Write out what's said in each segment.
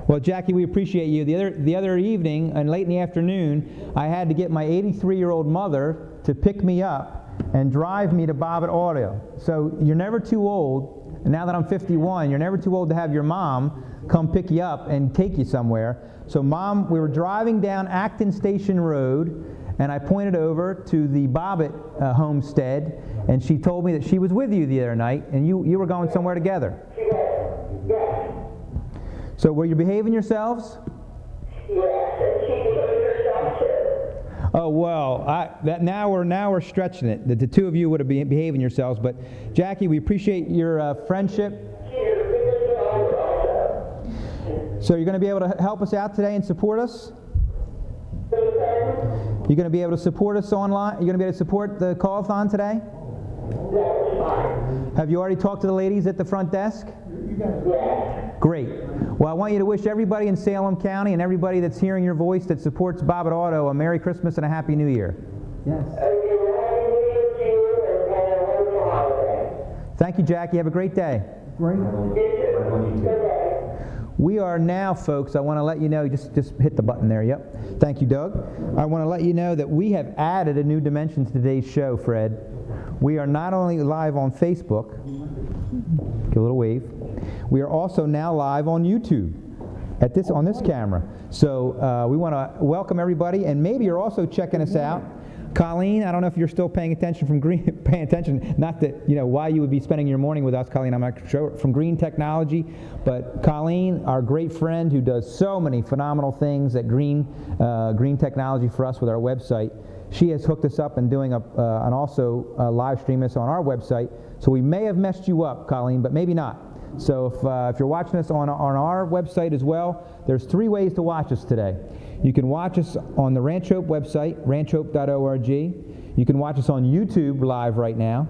Well, Jackie, we appreciate you. The other evening, and late in the afternoon, I had to get my 83-year-old mother to pick me up and drive me to Bobbitt Auto. So you're never too old. And now that I'm 51, you're never too old to have your mom come pick you up and take you somewhere. So Mom, we were driving down Acton Station Road, and I pointed over to the Bobbitt homestead, and she told me that she was with you the other night, and you were going somewhere together. Yes. So were you behaving yourselves? Yes, and she behaved herself too. Oh, well, now we're stretching it. The two of you would have been behaving yourselves. But Jackie, we appreciate your friendship. So you're going to be able to help us out today and support us? You're going to be able to support us online? You're going to be able to support the call-a-thon today? Have you already talked to the ladies at the front desk? Yes. Great. Well, I want you to wish everybody in Salem County and everybody that's hearing your voice that supports Bobbitt Auto a Merry Christmas and a Happy New Year. Yes. Thank you, Jackie. Have a great day. Great. We are now, folks, I want to let you know, just hit the button there, yep. Thank you, Doug. I want to let you know that we have added a new dimension to today's show, Fred. We are not only live on Facebook, give a little wave, we are also now live on YouTube on this camera. So we want to welcome everybody, and maybe you're also checking us out. Colleen, I don't know if you're still paying attention paying attention, not that, why you would be spending your morning with us, Colleen, I'm not sure, from Green Technology, but Colleen, our great friend who does so many phenomenal things at Green Technology for us with our website, she has hooked us up and doing and also live stream us on our website. So we may have messed you up, Colleen, but maybe not. So if you're watching us on our website as well, there's 3 ways to watch us today. You can watch us on the Ranch Hope website, ranchhope.org. You can watch us on YouTube live right now,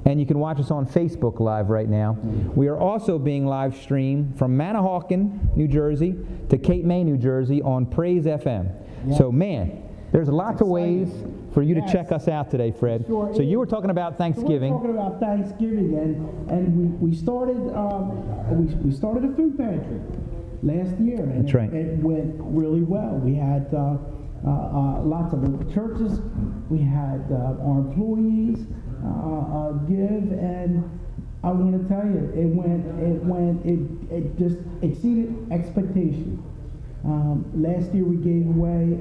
and you can watch us on Facebook live right now. We are also being live streamed from Manahawkin, New Jersey, to Cape May, New Jersey on Praise FM. Yes. So, man, there's lots of ways for you to check us out today, Fred. Sure. So you were talking about Thanksgiving. So we're talking about Thanksgiving, and we started a food pantry last year, and That's right. It went really well. We had lots of little churches. We had our employees give, and I want to tell you, it just exceeded expectations. Last year we gave away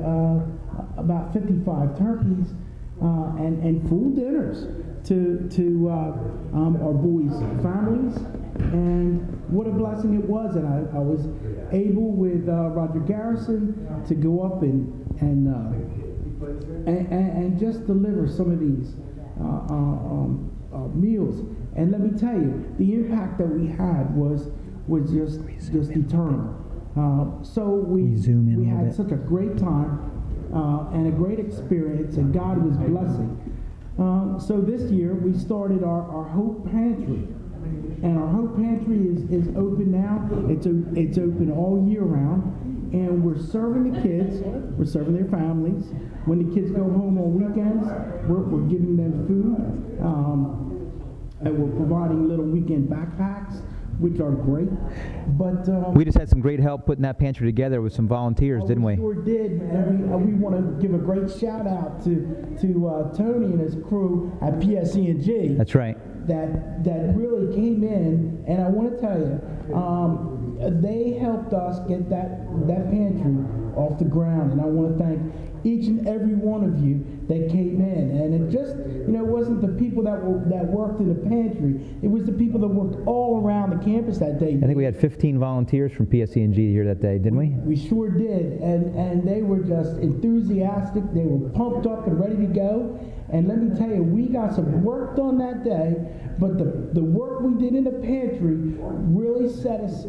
about 55 turkeys and full dinners to our boys' families, and what a blessing it was. And I was able with Roger Garrison to go up and just deliver some of these meals. And let me tell you, the impact that we had was just eternal. So we had such a great time and a great experience, and God was blessing. So this year we started our Hope Pantry, and our Hope Pantry is open now. It's open all year round, and we're serving the kids, we're serving their families. When the kids go home on weekends, we're giving them food, and we're providing little weekend backpacks, which are great. But we just had some great help putting that pantry together with some volunteers, didn't we? We sure did, and we want to give a great shout out to Tony and his crew at PSE&G. That's right. That really came in, and I want to tell you, they helped us get that pantry off the ground, and I want to thank each and every one of you that came in. And it just, it wasn't the people that worked in the pantry, it was the people that worked all around the campus that day. I think we had 15 volunteers from PSE&G here that day, didn't we? We sure did, and they were just enthusiastic. They were pumped up and ready to go. And let me tell you, we got some work done that day, but the work we did in the pantry really set us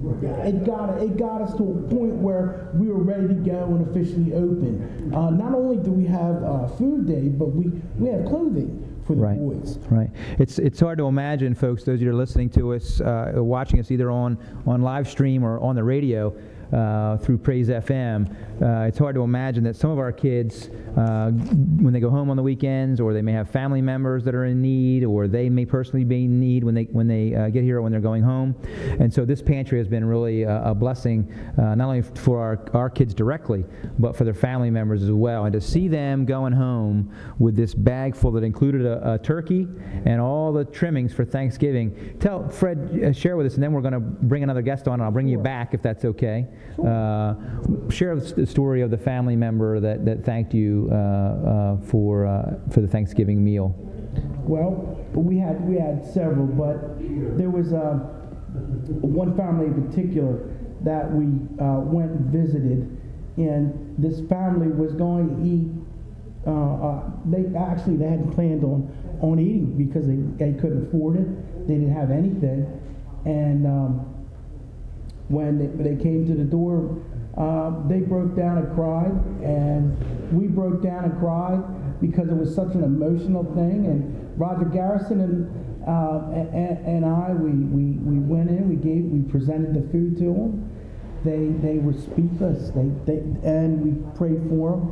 it got us to a point where we were ready to go and officially open. Not only do we have food day, but we have clothing for the boys. Right. It's hard to imagine, folks, those of you who are listening to us, watching us either on live stream or on the radio, through Praise FM, it's hard to imagine that some of our kids, when they go home on the weekends, or they may have family members that are in need, or they may personally be in need when they get here or when they're going home. And so this pantry has been really a blessing, not only for our kids directly, but for their family members as well. And to see them going home with this bag full that included a turkey and all the trimmings for Thanksgiving. Tell Fred, share with us, and then we're going to bring another guest on, and I'll bring you back if that's okay. Share the story of the family member that thanked you for the Thanksgiving meal. Well, we had several, but there was one family in particular that we went and visited, and this family was going to eat. They hadn't planned on eating because they couldn't afford it. They didn't have anything, and when they came to the door, they broke down and cried, and we broke down and cried because it was such an emotional thing. And Roger Garrison and I, we went in, we presented the food to them. They were speechless. And we prayed for them,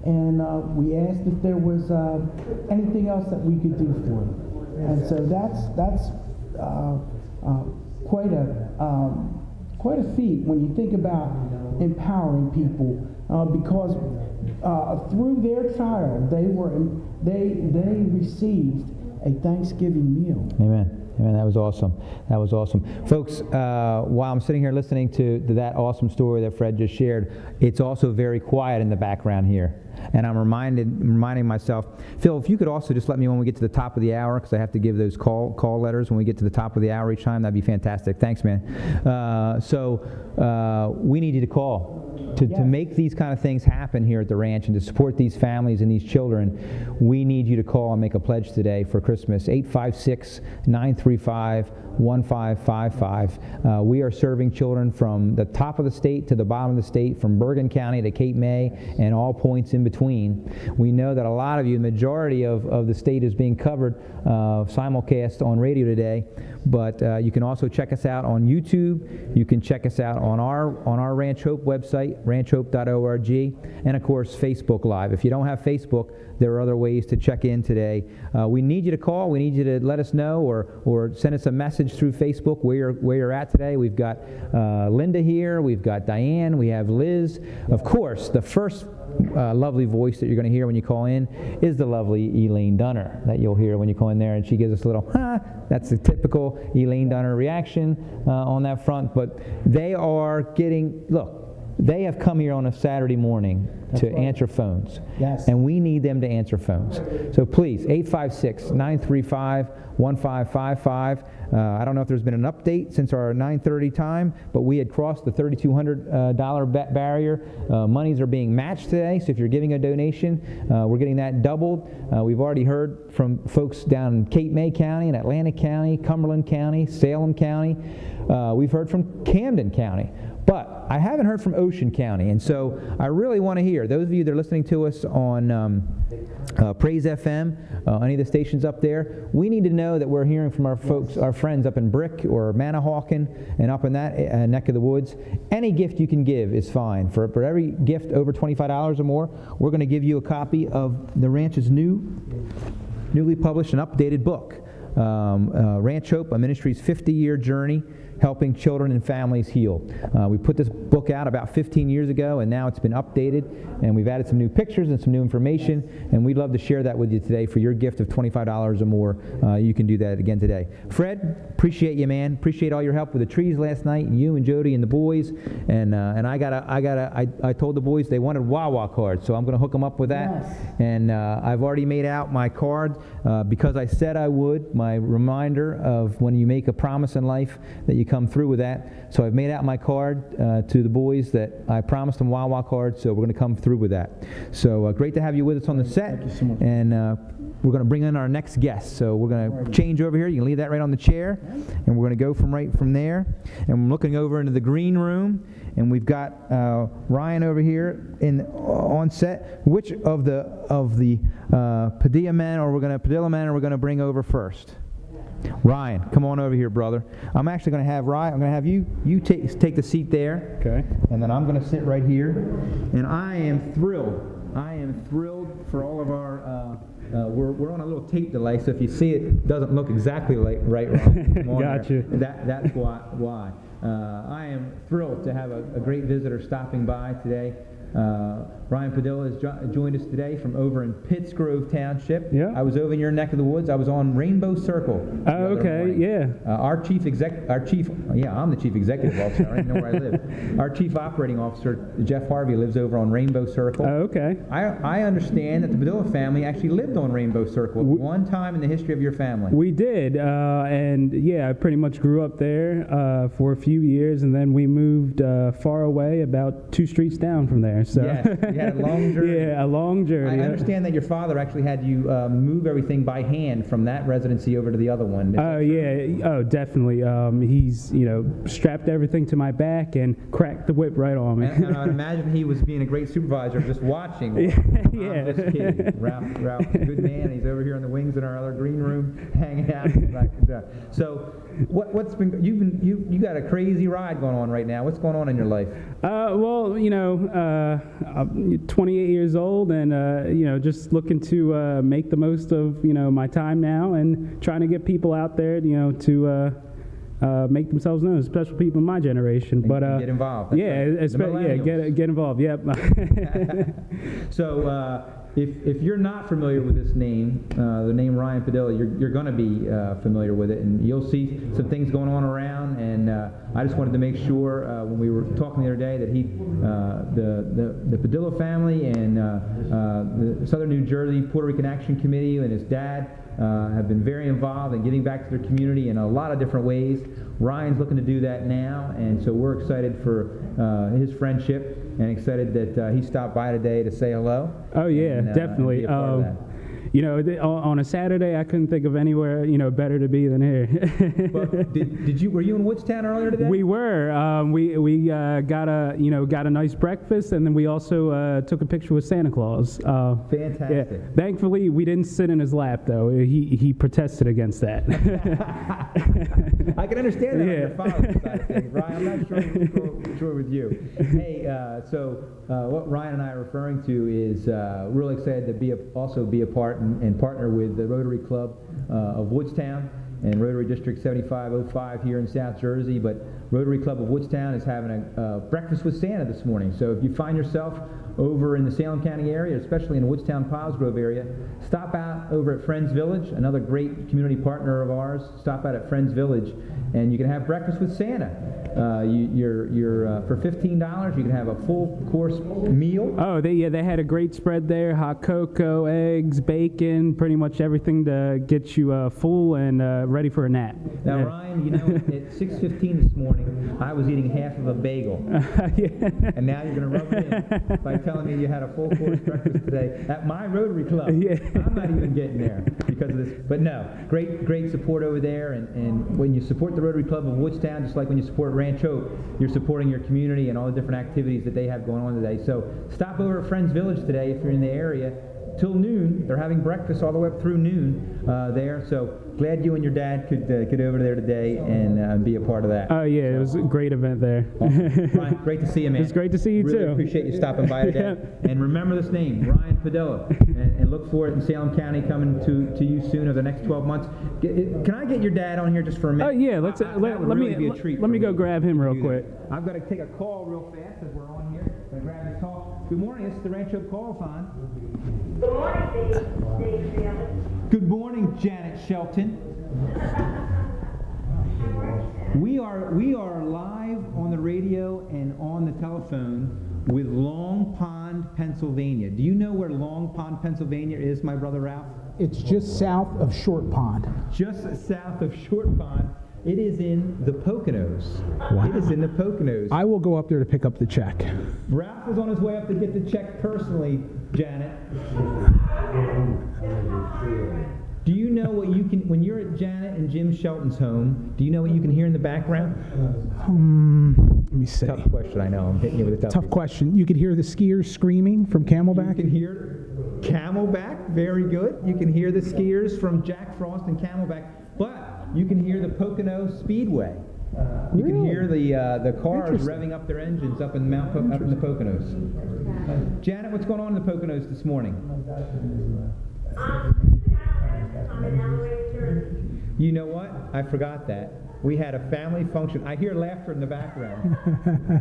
and we asked if there was anything else that we could do for them. And so that's quite a feat when you think about empowering people, because through their child they received a Thanksgiving meal. Amen. Amen. That was awesome. That was awesome. Folks, while I'm sitting here listening to that awesome story that Fred just shared, it's also very quiet in the background here. And I'm reminding myself, Phil, if you could also just let me, when we get to the top of the hour, because I have to give those call letters when we get to the top of the hour each time, that'd be fantastic. Thanks, man. We need you to call. To make these kind of things happen here at the ranch and to support these families and these children, we need you to call and make a pledge today for Christmas. 856-935-1555. We are serving children from the top of the state to the bottom of the state, from Bergen County to Cape May and all points in between. We know that a lot of you, the majority of the state is being covered simulcast on radio today, but you can also check us out on YouTube. You can check us out on our Ranch Hope website, ranchhope.org, and of course Facebook Live. If you don't have Facebook, there are other ways to check in today. We need you to call. We need you to let us know or send us a message through Facebook where you're at today. We've got Linda here. We've got Diane. We have Liz. Of course, the first lovely voice that you're going to hear when you call in is the lovely Elaine Dunner that you'll hear when you call in there, and she gives us a little, that's the typical Elaine Dunner reaction on that front. But they are getting, look, they have come here on a Saturday morning to answer phones. Yes. And we need them to answer phones. So please, 856-935-1555. I don't know if there's been an update since our 9:30 time, but we had crossed the $3,200 barrier. Monies are being matched today, so if you're giving a donation, we're getting that doubled. We've already heard from folks down in Cape May County and Atlantic County, Cumberland County, Salem County. We've heard from Camden County. But I haven't heard from Ocean County, and so I really want to hear. Those of you that are listening to us on Praise FM, any of the stations up there, we need to know that we're hearing from our folks, our friends up in Brick or Manahawkin and up in that neck of the woods. Any gift you can give is fine. For every gift over $25 or more, we're going to give you a copy of the ranch's newly published and updated book, Ranch Hope, a ministry's 50-year journey helping children and families heal. We put this book out about 15 years ago, and now it's been updated, and we've added some new pictures and some new information, and we'd love to share that with you today. For your gift of $25 or more, you can do that again today. Fred, appreciate you, man. Appreciate all your help with the trees last night, and you and Jody and the boys. And I told the boys they wanted Wawa cards, so I'm going to hook them up with that. Yes. And I've already made out my card because I said I would. My reminder of when you make a promise in life that you come through with that. So I've made out my card to the boys that I promised them Wawa cards, so we're going to come through with that. So great to have you with us on the set. Thank you so much. And we're going to bring in our next guest. So we're going to change over here. You can leave that right on the chair. And we're going to go right from there. And I'm looking over into the green room. And we've got Ryan over here on set. Which of the Padilla men are we going to bring over first? Ryan, come on over here, brother. I'm actually going to have Ryan. I'm going to have you take the seat there. Okay. And then I'm going to sit right here. And I am thrilled. I am thrilled for all of our. We're on a little tape delay, so if you see it doesn't look exactly like right. Gotcha. That's why. I am thrilled to have a great visitor stopping by today. Ryan Padilla has joined us today from over in Pittsgrove Township. Yeah. I was over in your neck of the woods. I was on Rainbow Circle. Oh, okay, yeah. I'm the chief executive officer. I don't even know where I live. Our chief operating officer, Jeff Harvey, lives over on Rainbow Circle. Oh, okay. I understand that the Padilla family actually lived on Rainbow Circle at one time in the history of your family. We did, and yeah, I pretty much grew up there for a few years, and then we moved far away, about 2 streets down from there. So yes, you had a long journey. Yeah, a long journey. I understand that your father actually had you move everything by hand from that residency over to the other one. Oh yeah, oh definitely. He's strapped everything to my back and cracked the whip right on me. And I would imagine he was being a great supervisor, just watching. Yeah. I'm just kidding. Ralph's a good man. He's over here in the wings in our other green room, hanging out. So, what's been you got a crazy ride going on right now? What's going on in your life? Well, I'm 28 years old, and just looking to make the most of my time now, and trying to get people out there, to make themselves known, especially people in my generation. But get involved. That's right. Get involved. Yep. So. If you're not familiar with this name, the name Ryan Padilla, you're going to be familiar with it, and you'll see some things going on around. And I just wanted to make sure when we were talking the other day that the Padilla family and the Southern New Jersey Puerto Rican Action Committee and his dad have been very involved in giving back to their community in a lot of different ways. Ryan's looking to do that now, and so we're excited for his friendship and excited that he stopped by today to say hello. Oh yeah, definitely. On a Saturday, I couldn't think of anywhere better to be than here. But were you in Woodstown earlier today? We were. We got a nice breakfast, and then we also took a picture with Santa Claus. Fantastic. Yeah. Thankfully, we didn't sit in his lap though. He protested against that. I can understand that on your father's side of things, Ryan. I'm not sure with you. Hey, so what Ryan and I are referring to is really excited to also be a part and partner with the Rotary Club of Woodstown and Rotary District 7505 here in South Jersey. But Rotary Club of Woodstown is having a breakfast with Santa this morning. So if you find yourself over in the Salem County area, especially in the Woodstown-Pilesgrove area, stop out over at Friends Village, another great community partner of ours. Stop out at Friends Village, and you can have breakfast with Santa. For $15, you can have a full course meal. Oh, they had a great spread there: hot cocoa, eggs, bacon, pretty much everything to get you full and ready for a nap. Now, yeah. Ryan, at 6:15 this morning, I was eating half of a bagel, and now you're going to rub it in by telling me you had a full course breakfast today at my Rotary Club. Yeah. I'm not even getting there because of this. But no, great support over there. And when you support the Rotary Club of Woodstown, just like when you support Ranch Hope, you're supporting your community and all the different activities that they have going on today. So stop over at Friends Village today if you're in the area. Till noon. They're having breakfast all the way up through noon there. So glad you and your dad could get over there today and be a part of that. Oh yeah, it was a great event there. Ryan, great to see you, man. It's great to see you really too. Appreciate you stopping by today. Yeah. And remember this name, Ryan Padilla, and look for it in Salem County coming to you soon over the next 12 months. Can I get your dad on here just for a minute? Oh yeah, let me go grab him real quick. I've got to take a call real fast as we're on here. I'm going to grab this call. Good morning. This is the Rancho Call-a-thon. Good morning, Dave. Good morning, Janet Shelton. We are live on the radio and on the telephone with Long Pond, Pennsylvania. Do you know where Long Pond, Pennsylvania is, my brother Ralph? It's just south of Short Pond. Just south of Short Pond. It is in the Poconos. Wow. It is in the Poconos. I will go up there to pick up the check. Ralph is on his way up to get the check personally, Janet. Do you know what you can, when you're at Janet and Jim Shelton's home, do you know what you can hear in the background? Let me see. Tough question, I know. I'm hitting you with a tough question. You could hear the skiers screaming from Camelback? You can hear Camelback, very good. You can hear the skiers from Jack Frost and Camelback. But you can hear the Pocono Speedway. You can hear the cars revving up their engines up in up in the Poconos. Janet, what's going on in the Poconos this morning? I'm in Alloy, Jersey. You know what? I forgot that. We had a family function. I hear laughter in the background.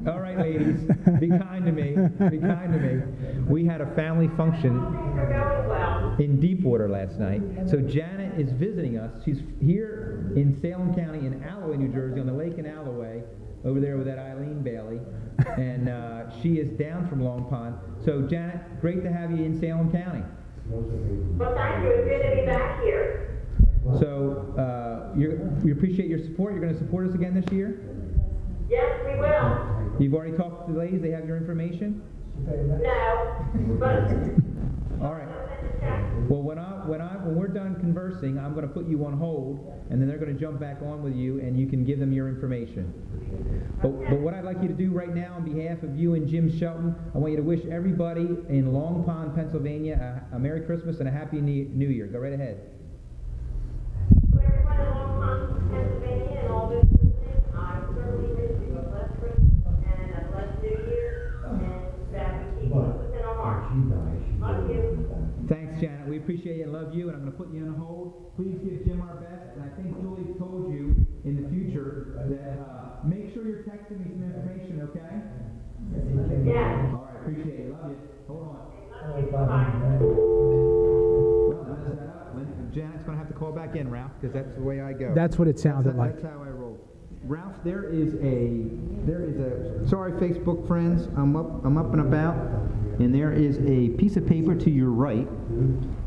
All right, ladies, be kind to me. Be kind to me. We had a family function You're going well. in Deepwater last night. So Janet is visiting us. She's here in Salem County in Alloway, New Jersey, on the lake in Alloway, over there with that Eileen Bailey. And she is down from Long Pond. So Janet, great to have you in Salem County. Well, thank you. It's good to be back here. So we appreciate your support. You're going to support us again this year? Yes, we will. You've already talked to the ladies. They have your information? No, but All right. Well, when we're done conversing, I'm going to put you on hold, and then they're going to jump back on with you, and you can give them your information. But what I'd like you to do right now, on behalf of you and Jim Shelton, I want you to wish everybody in Long Pond, Pennsylvania, a Merry Christmas and a Happy New Year. Go right ahead. for everyone in Long Pond, Pennsylvania, and all those listening, I certainly wish you a blessed Christmas and a blessed New Year, and that we keep us within our hearts. Love you. Thanks, Janet. We appreciate you and love you, and I'm going to put you on hold. Please give Jim our best, and I think Julie told you in the future that make sure you're texting me some information, okay? Yeah. All right, appreciate it. Love you. Hold on. Love you. Bye. Well, I messed that up. Janet's going to have to call back in, Ralph, because that's the way I go. That's what it sounded like. That's how I roll. Ralph, there is a sorry, Facebook friends, I'm up and about, and there is a piece of paper to your right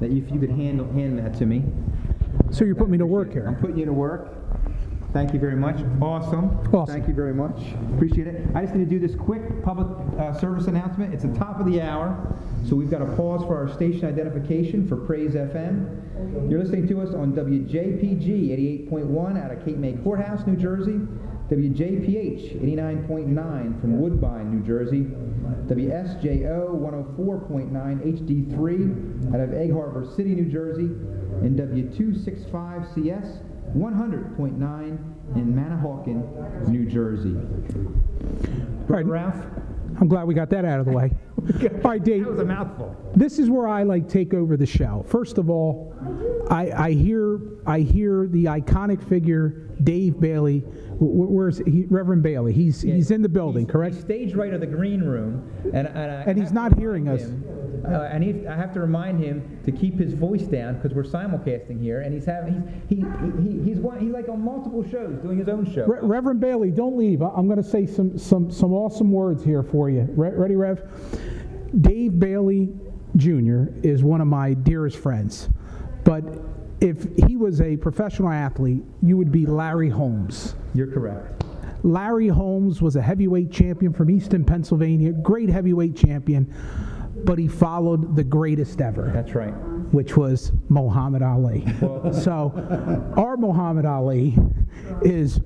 that if you could hand that to me. So you're putting me to work I'm here. putting you to work. Thank you very much. Awesome. Thank you very much. Appreciate it. I just need to do this quick public service announcement. It's the top of the hour, so we've got to pause for our station identification for Praise FM. You're listening to us on WJPG 88.1 out of Cape May Courthouse, New Jersey, WJPH 89.9 from Woodbine, New Jersey, WSJO 104.9 HD3 out of Egg Harbor City, New Jersey, and W265CS 100.9 in Manahawkin, New Jersey. right. Ralph? I'm glad we got that out of the way. All right, Dave. That was a mouthful. This is where I take over the show. First of all, I hear the iconic figure Dave Bailey. Where's he? Reverend Bailey? He's in the building, correct? He's stage right of the green room, And he's not hearing us. I have to remind him to keep his voice down because we're simulcasting here, and he's like on multiple shows doing his own show. Reverend Bailey, don't leave. I'm going to say some awesome words here for you. Ready, Rev? Dave Bailey Jr. is one of my dearest friends, but if he was a professional athlete, you would be Larry Holmes. You're correct. Larry Holmes was a heavyweight champion from Easton, Pennsylvania, great heavyweight champion, but he followed the greatest ever. That's right. Which was Muhammad Ali. So our Muhammad Ali is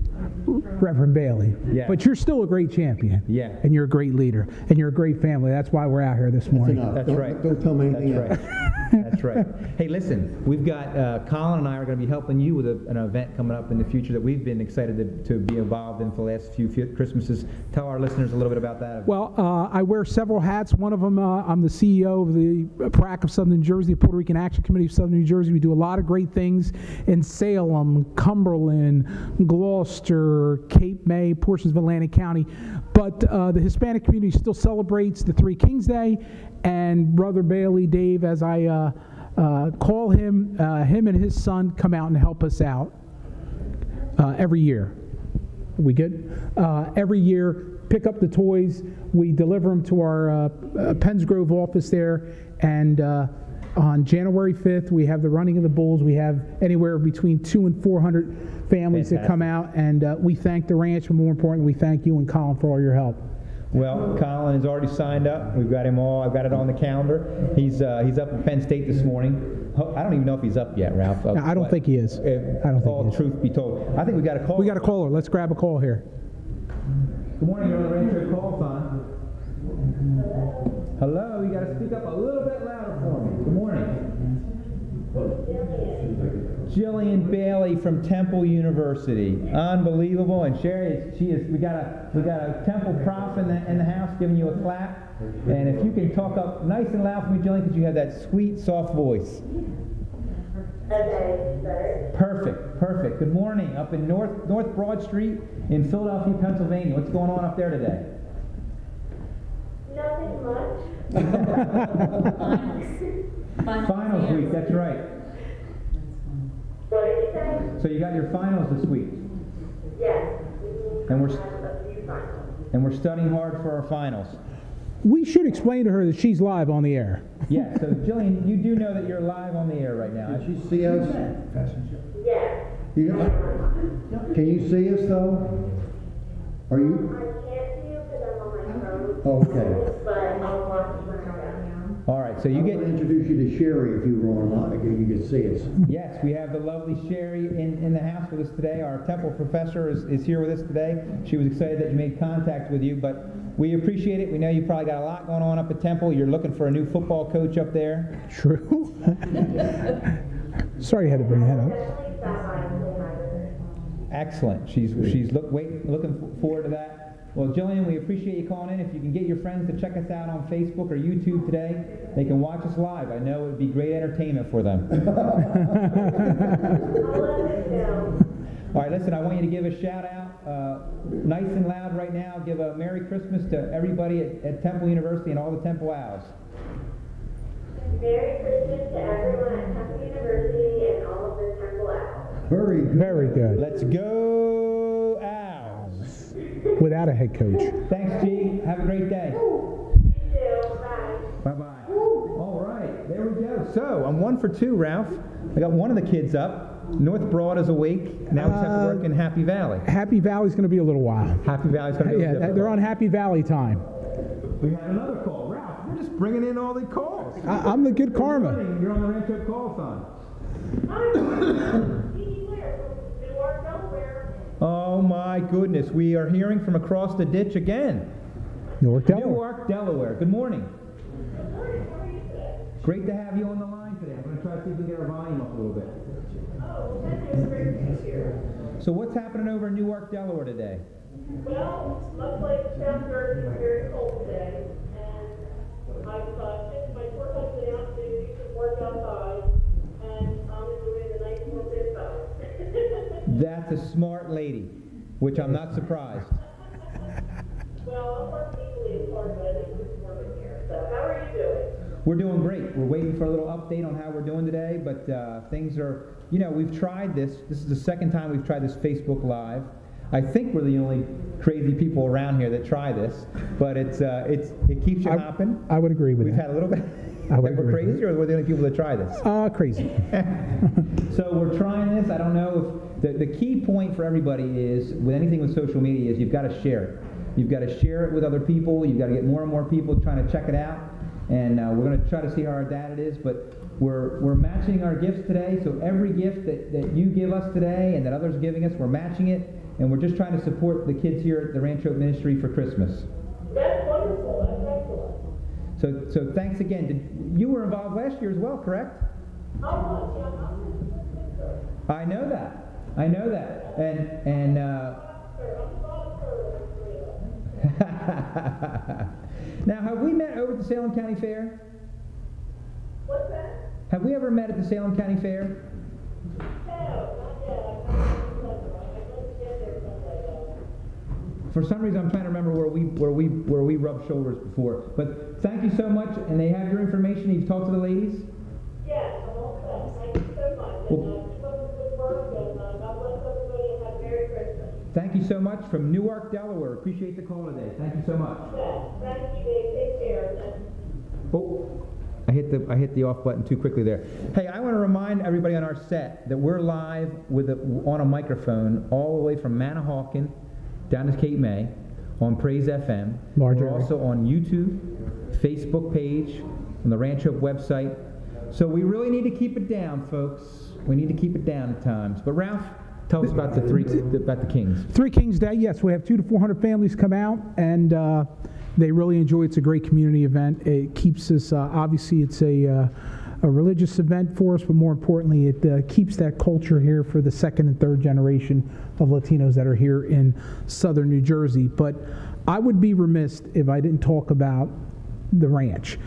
Reverend Bailey. Yeah. But you're still a great champion. Yeah. And you're a great leader. And you're a great family. That's why we're out here this morning. That's right. Don't tell me anything That's else. right. That's right. Hey, listen, we've got Colin and I are going to be helping you with an event coming up in the future that we've been excited to be involved in for the last few Christmases. Tell our listeners a little bit about that. Well, I wear several hats. One of them, I'm the CEO of the PRAC of Southern New Jersey, the Puerto Rican Action Committee of Southern New Jersey. We do a lot of great things in Salem, Cumberland, Gloucester, Cape May, portions of Atlantic County. But the Hispanic community still celebrates the Three Kings Day, and Brother Bailey, Dave, as I call him, him and his son come out and help us out every year. We good? Every year, pick up the toys. We deliver them to our Penns Grove office there, and on January 5th, we have the running of the bulls. We have anywhere between 200 and 400 families that come out, and we thank the ranch, but more importantly, we thank you and Colin for all your help. Well, Colin has already signed up. We've got him all. I've got it on the calendar. He's up at Penn State this morning. I don't even know if he's up yet, Ralph. No, I don't think he is. I don't think all he is. Truth be told, I think we got a call. We got a caller. Let's grab a call here. Good morning, you're on the Rancho Call-Thon. Hello, you got to speak up a little bit louder for me. Good morning. Jillian Bailey from Temple University. Unbelievable. And Sherry, we got a Temple prof in the house giving you a clap. And if you can talk up nice and loud for me, Jillian, because you have that sweet, soft voice. Okay, better. Perfect. Good morning. Up in North Broad Street in Philadelphia, Pennsylvania. What's going on up there today? Nothing much. Finals week, that's right. What did you say? So you got your finals this week. Yes. And we're I have a few finals. and we're studying hard for our finals. We should explain to her that she's live on the air. Yeah, so Jillian, you do know that you're live on the air right now. Did you see us? Yes. Can you see us though? Are I you? can't see you because I'm on my phone. Okay. But I'll watch when I go. All right, so you I'm get... going to introduce you to Sherry if you were online, you could see us. Yes, we have the lovely Sherry in the house with us today. Our Temple professor is here with us today. She was excited that you made contact with you, but we appreciate it. We know you probably got a lot going on up at Temple. You're looking for a new football coach up there. True. Sorry you had to bring that up. Definitely stop by and say hi to her. Excellent. She's looking forward to that. Well, Jillian, we appreciate you calling in. If you can get your friends to check us out on Facebook or YouTube today, they can watch us live. I know it would be great entertainment for them. I'll let her know. All right, listen, I want you to give a shout out, nice and loud right now. Give a Merry Christmas to everybody at Temple University and all the Temple Owls. Merry Christmas to everyone at Temple University and all of the Temple Owls. Very good. Very good. Let's go Owls. Without a head coach. Thanks, G. Have a great day. You too. Bye. Bye-bye. All right, there we go. So, I'm 1 for 2, Ralph. I got one of the kids up. North Broad is awake. Now we just have to work in Happy Valley. Happy Valley's going to be a little while. Happy Valley's going to be a Yeah, little they're on Happy Valley time. We had another call. Ralph, we're just bringing in all the calls. I'm the good karma. You're on the Rancho Call-a-thon. Hi. Jeannie Blair from Newark, Delaware. Oh my goodness, we are hearing from across the ditch again. Newark, Delaware. Newark, Delaware. Good morning. Good morning. How are you today? Great to have you on the line today. I'm going to try to see if we can get our volume up a little bit. Oh, well, that is great to be here. So what's happening over in Newark, Delaware today? Well, much like South Jersey, it's very cold today, and I've sent my poor husband out to do some work outside, and I'm enjoying the nice warm bit though. That's a smart lady, which I'm not surprised. Well, I'll work equally as hard, but I think it's warm in here. So, how are you doing? We're doing great. We're waiting for a little update on how we're doing today, but things are, we've tried this. This is the second time we've tried this Facebook Live. I think we're the only crazy people around here that try this, but it keeps you hopping. I would agree with We've that. had a little bit I would that we're agree with crazy, or we're the only people that try this. Crazy. So we're trying this. I don't know if the key point for everybody is with anything with social media is you've got to share it. You've got to share it with other people. You've got to get more and more people trying to check it out. And we're going to try to see how our data is, but we're matching our gifts today. So every gift that you give us today and that others are giving us, we're matching it, and we're just trying to support the kids here at the Rancho Ministry for Christmas. That's wonderful. That's excellent. So thanks again. You were involved last year as well, correct? Oh, yeah, I know that. And now, have we met over at the Salem County Fair? What's that? Have we ever met at the Salem County Fair? No, not yet. I'd love to get there someday, though. For some reason, I'm trying to remember where we rubbed shoulders before. But thank you so much, and they have your information. You've talked to the ladies. Yes, I'm all set. Thank you so much. And keep up the good work, and God bless everybody, and have a Merry Christmas. Thank you so much from Newark, Delaware. Appreciate the call today. Thank you so much. Yes, thank you, Dave. Take care. Oh, I hit the off button too quickly there. Hey, I want to remind everybody on our set that we're live on a microphone all the way from Manahawkin down to Cape May on Praise FM. Large We're area. also on YouTube, Facebook page, on the Rancho website. So we really need to keep it down, folks. We need to keep it down at times. But Ralph, tell us about the Kings. Three Kings Day, yes, we have 200 to 400 families come out, and they really enjoy it. It's a great community event. It keeps us, obviously it's a a religious event for us, but more importantly, it keeps that culture here for the second and third generation of Latinos that are here in southern New Jersey. But I would be remiss if I didn't talk about the ranch.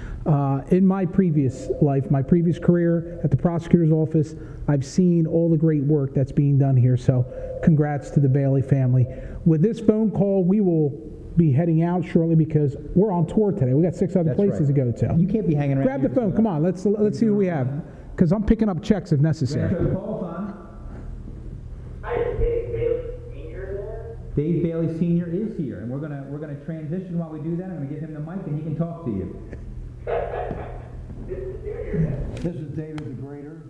In my previous life, my previous career at the prosecutor's office, I've seen all the great work that's being done here, so congrats to the Bailey family. With this phone call, we will be heading out shortly because we're on tour today. We got 6 other That's places right. to go to. You can't be hanging around. Grab the here. phone. Come on, let's see what we have. Because I'm picking up checks if necessary. Hi, is Dave Bailey Senior there? Dave Bailey Sr. is here, and we're gonna transition while we do that. I'm gonna give him the mic, and he can talk to you. This is David the Greater.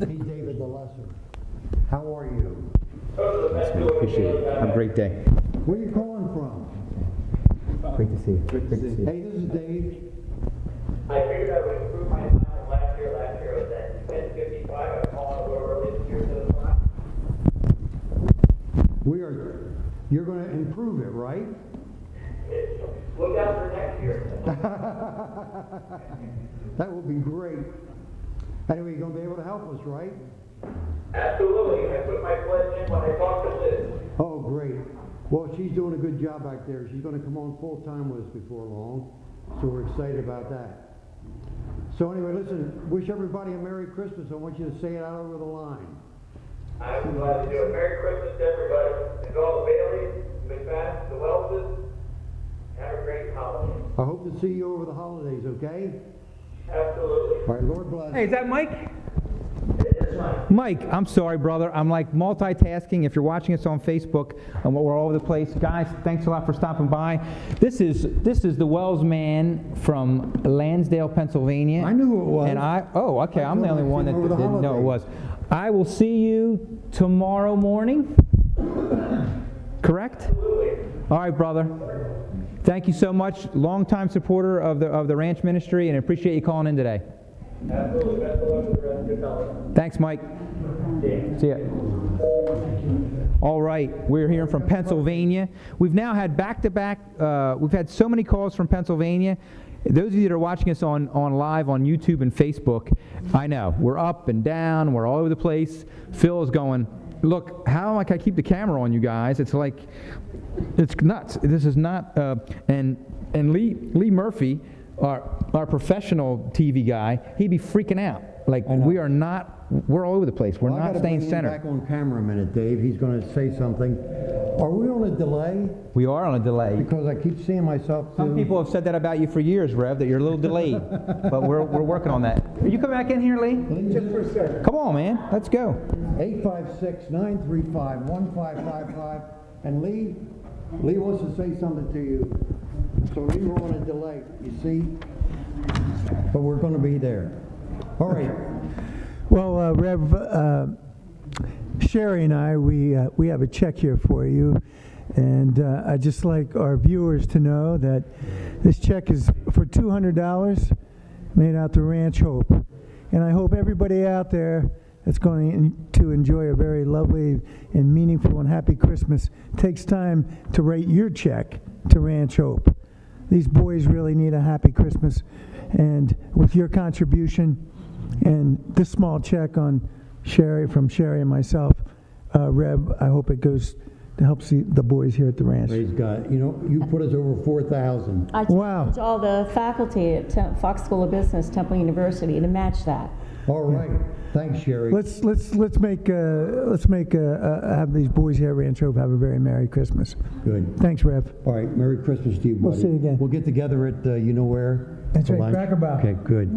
He's David the Lesser. How are you? Appreciate it. Have a great day. Where are you calling from? Great to see you. Great to see you. Hey, this is Dave. I figured I would improve my time from last year. Last year was at 10:55. I'm calling a little early this year to the spot. You're going to improve it, right? Look out for next year. That will be great. Anyway, you're going to be able to help us, right? Absolutely. I put my pledge in when I talked to Liz. Oh, great. Well, she's doing a good job back there. She's going to come on full time with us before long, so we're excited about that. So anyway, listen, wish everybody a Merry Christmas. I want you to say it out over the line. I'm glad to do it. Merry Christmas to everybody. To all the Baileys, the McFadden, the Welleses. Have a great holiday. I hope to see you over the holidays, okay? Absolutely. All right, Lord bless. Hey, is that Mike? Mike, I'm sorry, brother. I'm like multitasking. If you're watching us on Facebook, we're all over the place. Guys, thanks a lot for stopping by. This is the Wells man from Lansdale, Pennsylvania. I knew who it was. And okay. I'm the only one that over the didn't know it was. I will see you tomorrow morning. Correct? All right, brother. Thank you so much. Longtime supporter of the ranch ministry, and appreciate you calling in today. Absolutely. Best of luck with the rest of your fellas. Thanks, Mike. See ya. All right, we're here from Pennsylvania. We've now had back-to-back, we've had so many calls from Pennsylvania. Those of you that are watching us on live on YouTube and Facebook, I know, we're up and down, we're all over the place. Phil is going, look, how can I keep the camera on you guys? It's like, it's nuts. This is not, and Lee Murphy, our professional TV guy, he'd be freaking out. Like, we're all over the place. We're not staying centered. Back on camera a minute, Dave. He's going to say something. Are we on a delay? We are on a delay. Because I keep seeing myself Some people have said that about you for years, Rev, that you're a little delayed. But we're working on that. Are you coming back in here, Lee? Just for a second. Come on, man. Let's go. 856-935-1555. And Lee wants to say something to you. So Lee, we're on a delay, you see? But we're going to be there. All right. Well, Rev, Sherry and I, we have a check here for you, and I'd just like our viewers to know that this check is for $200 made out to Ranch Hope. And I hope everybody out there that's going to enjoy a very lovely and meaningful and happy Christmas takes time to write your check to Ranch Hope. These boys really need a happy Christmas, and with your contribution and this small check on from Sherry and myself, Reb, I hope it goes to help see the boys here at the ranch. Praise God. You know, you put us over 4,000. I Wow. challenge all the faculty at Fox School of Business, Temple University, to match that. All right. Thanks, Sherry. Let's have these boys here at Ranch Hope have a very Merry Christmas. Good. Thanks, Rev. All right. Merry Christmas to you, buddy. We'll see you again. We'll get together at you know where? That's For right, lunch? Cracker Barrel. Okay, good.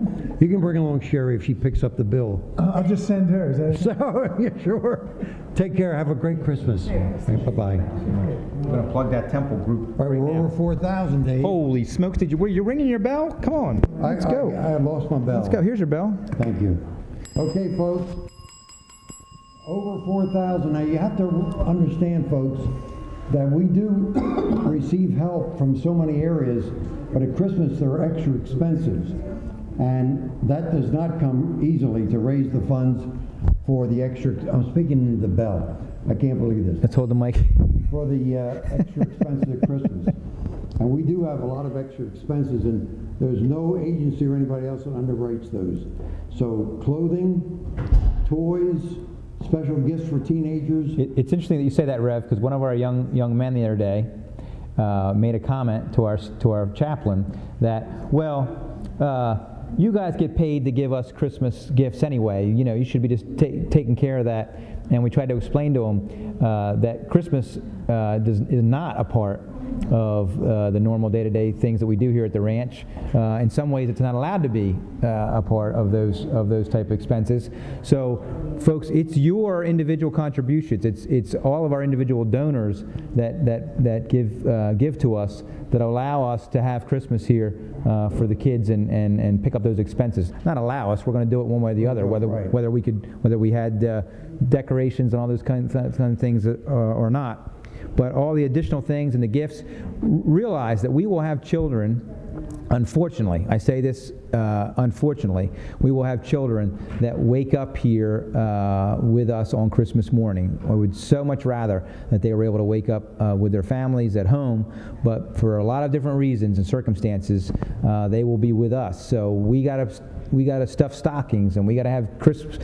You can bring along Sherry if she picks up the bill. I'll just send her. Is that So, yeah, sure. Take care. Have a great Christmas. Bye-bye. I'm going to plug that temple group. All right, we're over 4,000, Dave. Holy smokes, were you ringing your bell? Come on, let's go. I lost my bell. Let's go, here's your bell. Thank you. Okay, folks. Over 4,000. Now, you have to understand, folks, that we do receive help from so many areas, but at Christmas they're extra expenses. And that does not come easily to raise the funds for the extra, I'm speaking into the bell. I can't believe this. Let's hold the mic. For the extra expenses at Christmas. And we do have a lot of extra expenses, and There's no agency or anybody else that underwrites those. So clothing, toys, special gifts for teenagers. It's interesting that you say that, Rev, because one of our young men the other day made a comment to our chaplain that, you guys get paid to give us Christmas gifts anyway. You know, you should be just taking care of that. And we tried to explain to him that Christmas is not a part of the normal day-to-day things that we do here at the ranch. In some ways, it's not allowed to be a part of those type of expenses. So, folks, it's your individual contributions. It's all of our individual donors that give to us that allow us to have Christmas here for the kids and pick up those expenses. Not allow us. We're going to do it one way or the other. Whether we had decorations and all those kind of things or not. But all the additional things and the gifts, realize that we will have children, unfortunately, I say this unfortunately, we will have children that wake up here with us on Christmas morning. I would so much rather that they were able to wake up with their families at home, but for a lot of different reasons and circumstances, they will be with us. So we got to stuff stockings, and we got to have Christmas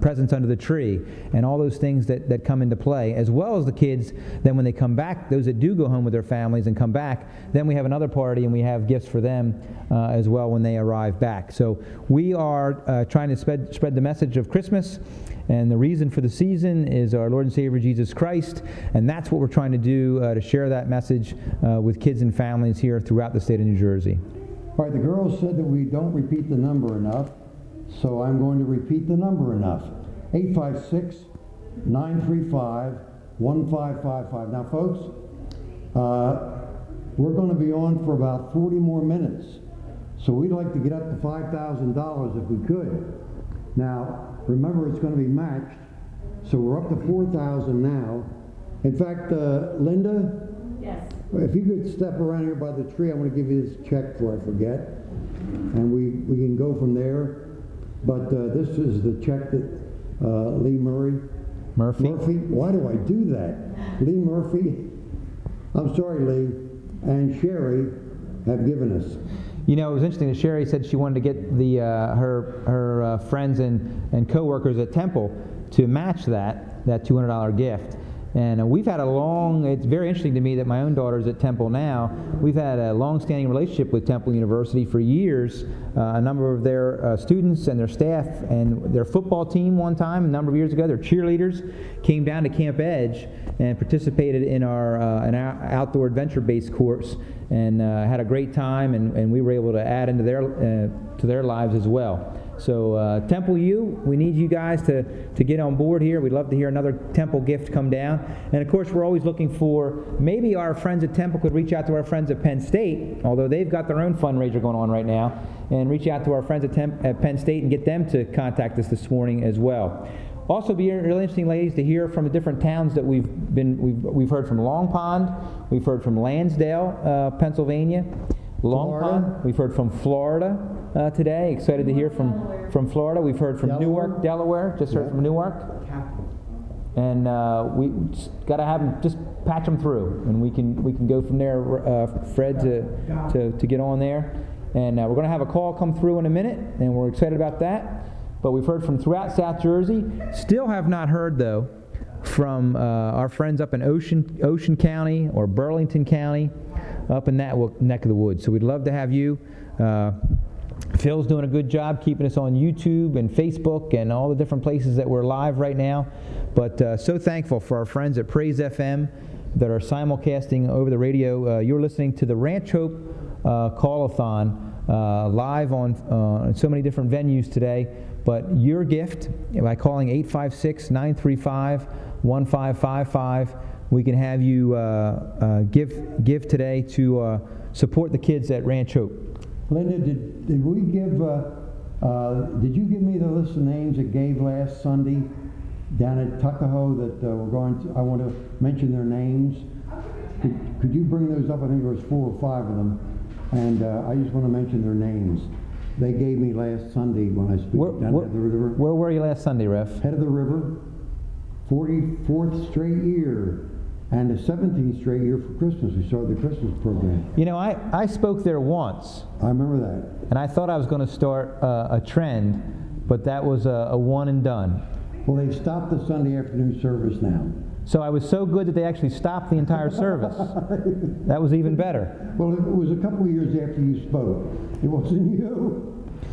presents under the tree, and all those things that come into play, as well as the kids. Then when they come back, those that do go home with their families and come back, then we have another party, and we have gifts for them as well when they arrive back. So we are trying to spread the message of Christmas, and the reason for the season is our Lord and Savior Jesus Christ, and that's what we're trying to do to share that message with kids and families here throughout the state of New Jersey. All right, the girls said that we don't repeat the number enough, so I'm going to repeat the number enough. 856-935-1555. Now, folks, we're going to be on for about 40 more minutes, so we'd like to get up to $5,000 if we could. Now, remember, it's going to be matched, so we're up to $4,000 now. In fact, Linda? Yes. If you could step around here by the tree, I want to give you this check before I forget. And we can go from there. But this is the check that Lee Murphy? Why do I do that? Lee Murphy, I'm sorry, Lee, and Sherry have given us. You know, it was interesting that Sherry said she wanted to get her friends and co-workers at Temple to match that $200 gift. And we've had it's very interesting to me that my own daughter's at Temple now. We've had a long-standing relationship with Temple University for years. A number of their students and their staff and their football team one time, a number of years ago, their cheerleaders came down to Camp Edge and participated in our outdoor adventure-based course and had a great time, and we were able to add into their lives as well. So Temple U, we need you guys to get on board here. We'd love to hear another Temple gift come down. And of course, we're always looking for, maybe our friends at Temple could reach out to our friends at Penn State, although they've got their own fundraiser going on right now, and reach out to our friends at Penn State and get them to contact us this morning as well. Also, be really interesting, ladies, to hear from the different towns that we've heard from Long Pond, we've heard from Lansdale, Pennsylvania, Long Pond. We've heard from Florida today. Excited to hear from Florida. We've heard from Newark, Delaware. Just heard from Newark. And we got to have them, just patch them through, and we can go from there, Fred, to get on there. And we're going to have a call come through in a minute, and we're excited about that. But we've heard from throughout South Jersey. Still have not heard, though, from our friends up in Ocean County or Burlington County, up in that neck of the woods. So we'd love to have you. Phil's doing a good job keeping us on YouTube and Facebook and all the different places that we're live right now. But so thankful for our friends at Praise FM that are simulcasting over the radio. You're listening to the Ranch Hope Call-a-thon live on so many different venues today. But your gift, by calling 856-935-1555, we can have you give today to support the kids at Ranch Hope. Linda, did we give? Did you give me the list of names that gave last Sunday down at Tuckahoe that we're going to? I want to mention their names. Could you bring those up? I think there was 4 or 5 of them, and I just want to mention their names. They gave me last Sunday when I spoke down at the river. Where were you last Sunday, Ref? Head of the river, 44th straight year. and the 17th straight year for Christmas. We started the Christmas program. You know, I spoke there once, I remember that. and I thought I was going to start a trend, but that was a one and done. Well, they've stopped the Sunday afternoon service now. So I was so good that they actually stopped the entire service. That was even better. Well, it was a couple of years after you spoke. It wasn't you.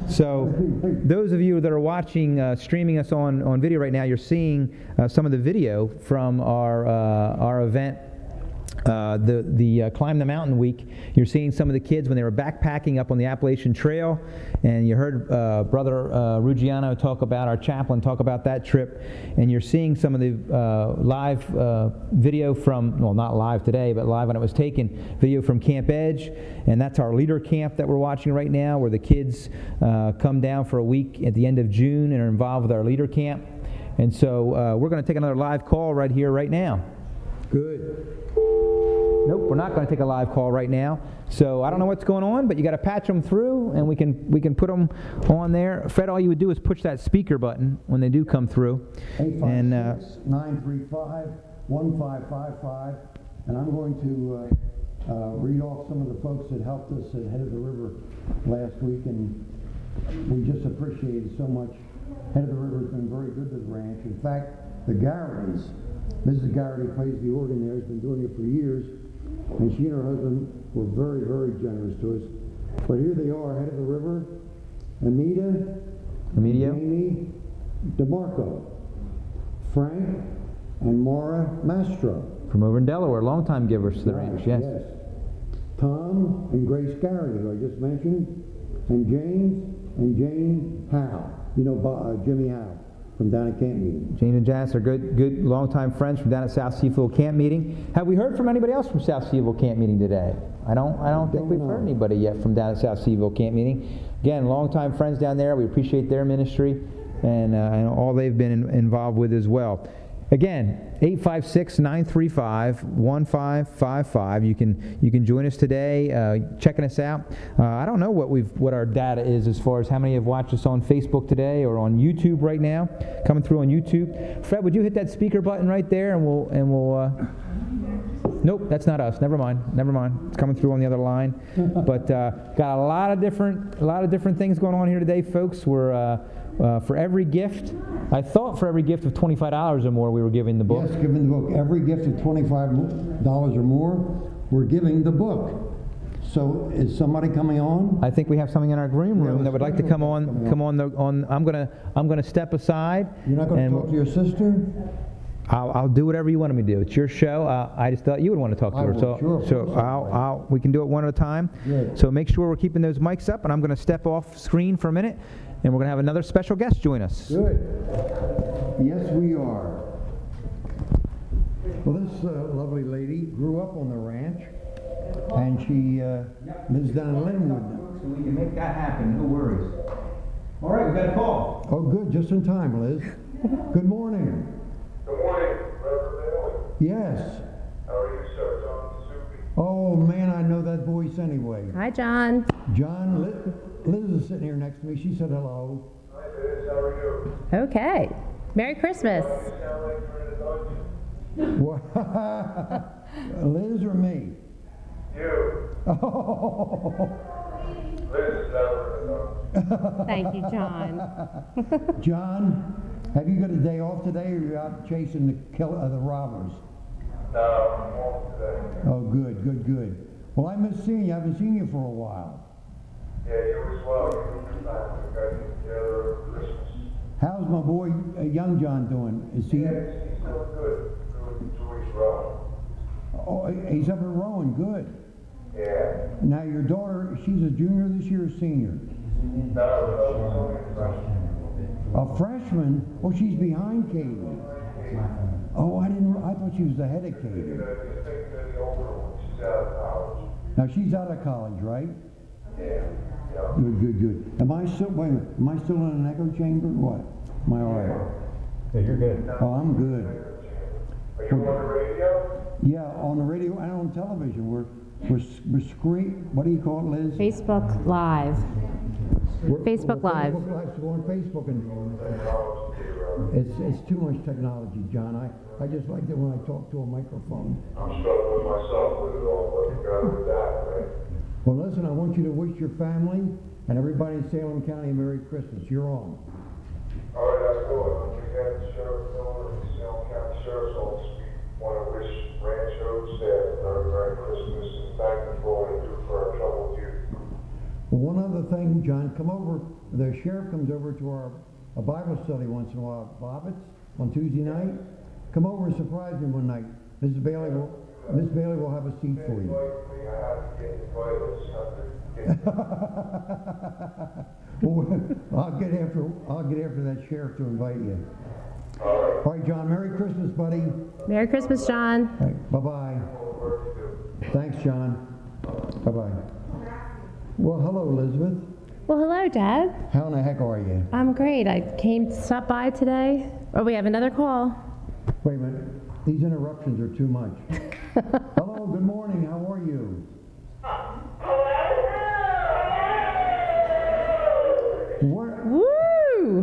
So those of you that are watching, streaming us on video right now, you're seeing some of the video from our event, the Climb the Mountain Week. You're seeing some of the kids when they were backpacking up on the Appalachian Trail, and you heard Brother Ruggiano talk about, our chaplain talk about that trip, and you're seeing some of the live video from, well, not live today, but live when it was taken, video from Camp Edge, and that's our leader camp that we're watching right now, where the kids come down for a week at the end of June and are involved with our leader camp. And so we're going to take another live call right here, right now. Good. Nope, we're not going to take a live call right now. So I don't know what's going on, but you got to patch them through, and we can put them on there. Fred, all you would do is push that speaker button when they do come through. 856-935-1555, and I'm going to read off some of the folks that helped us at Head of the River last week, and we just appreciate it so much. Head of the River has been very good to the ranch. In fact, the Garritys, Mrs. Garrity plays the organ there, has been doing it for years, and she and her husband were very, very generous to us. But here they are, Head of the River, Emilio, Jamie DeMarco, Frank, and Maura Mastro. From over in Delaware, longtime givers to the ranch, yes. Tom and Grace Garrity, who I just mentioned, and James and Jane Howe. You know Jimmy Howe from down at camp meeting. Jane and Janice are good longtime friends from down at South Seafield camp meeting. Have we heard from anybody else from South Seafield camp meeting today? I don't think we've heard anybody yet from down at South Seafield camp meeting. Again, longtime friends down there. We appreciate their ministry and all they've been involved with as well. Again, 856-935-1555. You can join us today, checking us out. I don't know what our data is as far as how many have watched us on Facebook today or on YouTube right now, coming through on YouTube. Fred, would you hit that speaker button right there, and we'll. Nope, that's not us. Never mind. It's coming through on the other line. But got a lot of different things going on here today, folks. We're for every gift, I thought for every gift of $25 or more, we were giving the book. Yes, giving the book. Every gift of $25 or more, we're giving the book. So is somebody coming on? I think we have something in our green room that would like to come on. I'm gonna step aside. You're not going to talk to your sister? I'll do whatever you want me to do. It's your show. I just thought you would want to talk to her. So we can do it one at a time. Good. So make sure we're keeping those mics up, and I'm going to step off screen for a minute, and we're going to have another special guest join us. Good. Yes, we are. Well, this lovely lady grew up on the ranch, and she lives down in Linwood now. So we can make that happen. No worries. All right, we got a call. Oh, good. Just in time, Liz. Good morning. Good morning, Reverend Bailey. Yes. How are you, sir? John Supi. Oh, man, I know that voice anyway. Hi, John. John, Liz is sitting here next to me. She said hello. Hi, Liz. How are you? Okay. Merry Christmas. You sound like you're in a dungeon. Liz or me? You. Oh. Liz is never in a dungeon. Thank you, John. John, have you got a day off today, or you're out chasing the robbers? No, I'm off today. Oh, good. Well, I miss seeing you. I haven't seen you for a while. Yeah, you as well. You and your family are getting together over Christmas. How's my boy, young John, doing? Is he? Yeah, he's doing good. Really enjoys rowing. Oh, he's up at Rowan. Good. Yeah. Now, your daughter, she's a junior this year or senior? No, she's only a freshman. A freshman? Oh, she's behind Katie. Oh, I thought she was ahead of Katie. You know, you think that the older one, she's out of college. Now, she's out of college, right? Yeah. Good. Am I still in an echo chamber or what? Am I all right? Yeah, you're good. Oh, I'm good. Are you on the radio? Yeah, on the radio and on television. We're screen. What do you call it, Liz? Facebook Live. Facebook Live. Facebook Live, so go on Facebook and, it's too much technology, John. I just like it when I talk to a microphone. I'm struggling myself with it all, but you got it with that, right? Well, listen, I want you to wish your family and everybody in Salem County a Merry Christmas. You're on. All right, I go. Once again, Sheriff Miller of the Salem County Sheriff's Office, we want to wish Rancho staff a very Merry Christmas and thank them for all they do for our troubled youth. Well, one other thing, John, come over. The sheriff comes over to a Bible study once in a while, Bobbitt's, on Tuesday night. Come over and surprise me one night. Miss Bailey will have a seat for you. I have to get invited. I just have to get Well, I'll get after that sheriff to invite you. All right, John. Merry Christmas, buddy. Merry Christmas, John. All right, bye-bye. Thanks, John. Bye-bye. Well, hello, Elizabeth. Well, hello, Dad. How in the heck are you? I'm great. I came to stop by today. Oh, we have another call. Wait a minute. These interruptions are too much. Hello, good morning. How are you?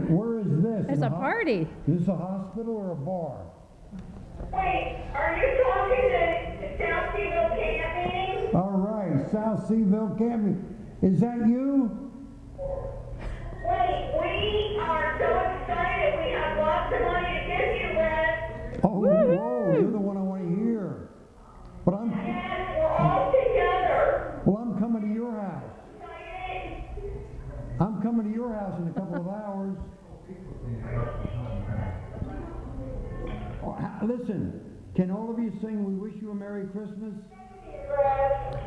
Where is this? There's a party. Is this a hospital or a bar? Wait, are you talking to South Seaville Camp meeting? All right, South Seaville Camp meeting. Is that you? Wait, we are so excited. We have lots of money to give you, Brad. Oh, whoa, you're the one I want to hear. But Yes, we're all together. well, I'm coming to your house. I'm coming to your house in a couple of hours. Listen, can all of you sing "We Wish You a Merry Christmas"?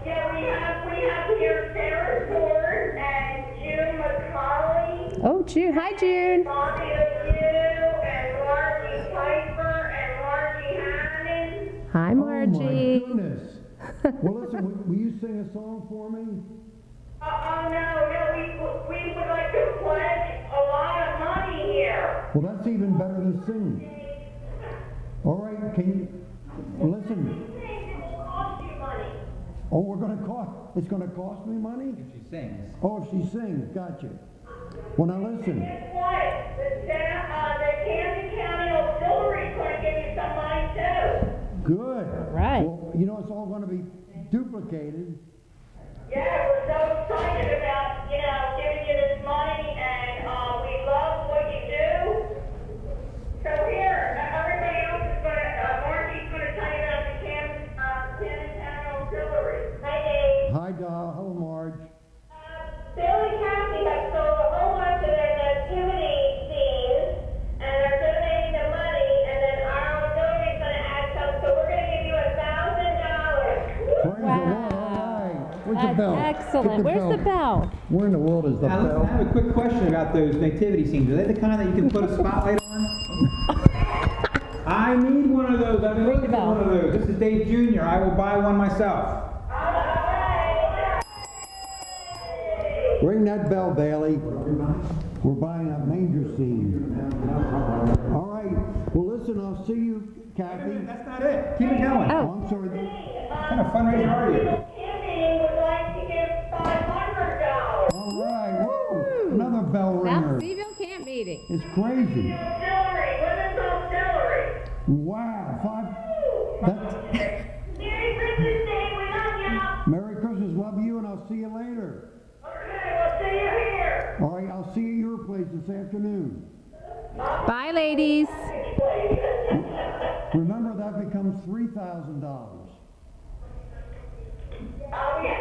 Yeah, we have here Sarah Ford and June McCauley. Oh, June. Hi, June. Bobby O'Hue and Margie Piper and Margie Hannon. Hi, Margie. Oh my goodness. Well, listen, will you sing a song for me? Oh, no, we would like to pledge a lot of money here. Well, that's even better than singing. All right, can you listen? It will cost you money. Oh, it's going to cost me money? If she sings. Oh, if she sings, gotcha. Well, now listen. Guess what? The Camden County Auxiliary is going to give you some money too. Good. Right. Well, you know, it's all going to be duplicated. Yeah, we're so excited about, giving you this money, and we love what you do. So here, everybody else is going to, Margie's going to tell you about the Camden County Auxiliary. Hi, Dave. Hi, Doll. Hello, Marge. Billy County has sold a whole bunch of their nativity scenes, and they're donating the money, and then our auxiliary is going to add some, so we're going to give you $1,000. Praise the Lord. All right. Where's the That's bell? excellent. Get Where's the bell? Where in the world is the Now, listen, I bell? have a quick question about those nativity scenes. Are they the kind that you can put a spotlight on? I need one of those. I've been looking for one of those. This is Dave Jr. I will buy one myself. Ring that bell, Bailey. We're buying a manger scene. All right. Well, listen, I'll see you, Kathy. That's not it. Keep it going. Oh, I'm sorry. What kind of fundraiser are you? Campaign would like to give $500. All right. Woo. Another bell ringer. South Seaville Camp meeting. It's crazy. Auxiliary, women's auxiliary. Wow. That's Merry Christmas Day, we love you. Merry Christmas. Love you, and I'll see you later. Okay, we'll see you here. All right. I'll see you at your place this afternoon. Bye, ladies. Remember, that becomes $3,000. Okay,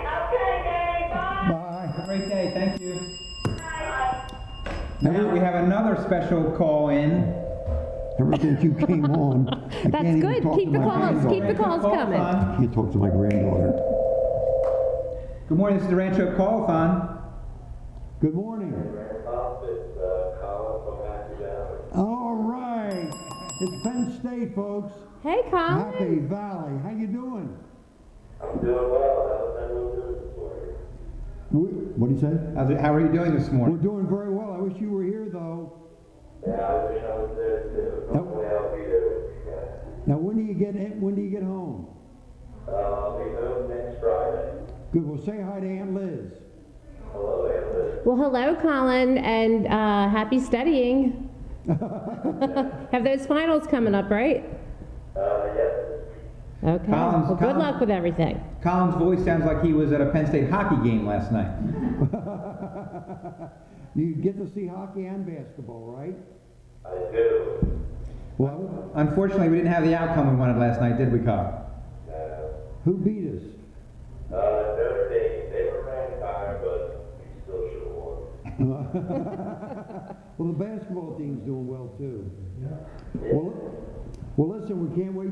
Dave, bye. Bye. Have a great day. Thank you. Now we have another special call in. Ever since you came on, I That's can't even good. talk Keep to the my calls. granddaughter. Keep the calls coming. I can't talk to my granddaughter. Good morning. This is the Rancho Call-a-thon. Good morning. All right. It's Penn State, folks. Hey, Colin. Happy Valley. How you doing? I'm doing well. How's everyone doing this morning? What do you say? How are you doing this We're morning? doing very well. I wish you were here, though. Yeah, I wish I was there too. Hopefully I'll be there with you guys. Now, when do you get home? I'll be home next Friday. Good. Well, say hi to Aunt Liz. Hello, Aunt Liz. Well, hello, Colin, and happy studying. Have those finals coming up, right? Yes. Okay. Well, good luck with everything. Colin's voice sounds like he was at a Penn State hockey game last night. You get to see hockey and basketball, right? I do. Well, Unfortunately, we didn't have the outcome we wanted last night, did we, Colin? who beat us? Notre Dame, they were ranked higher, but we still should have won. Well, the basketball team's doing well too. Well, listen, we can't wait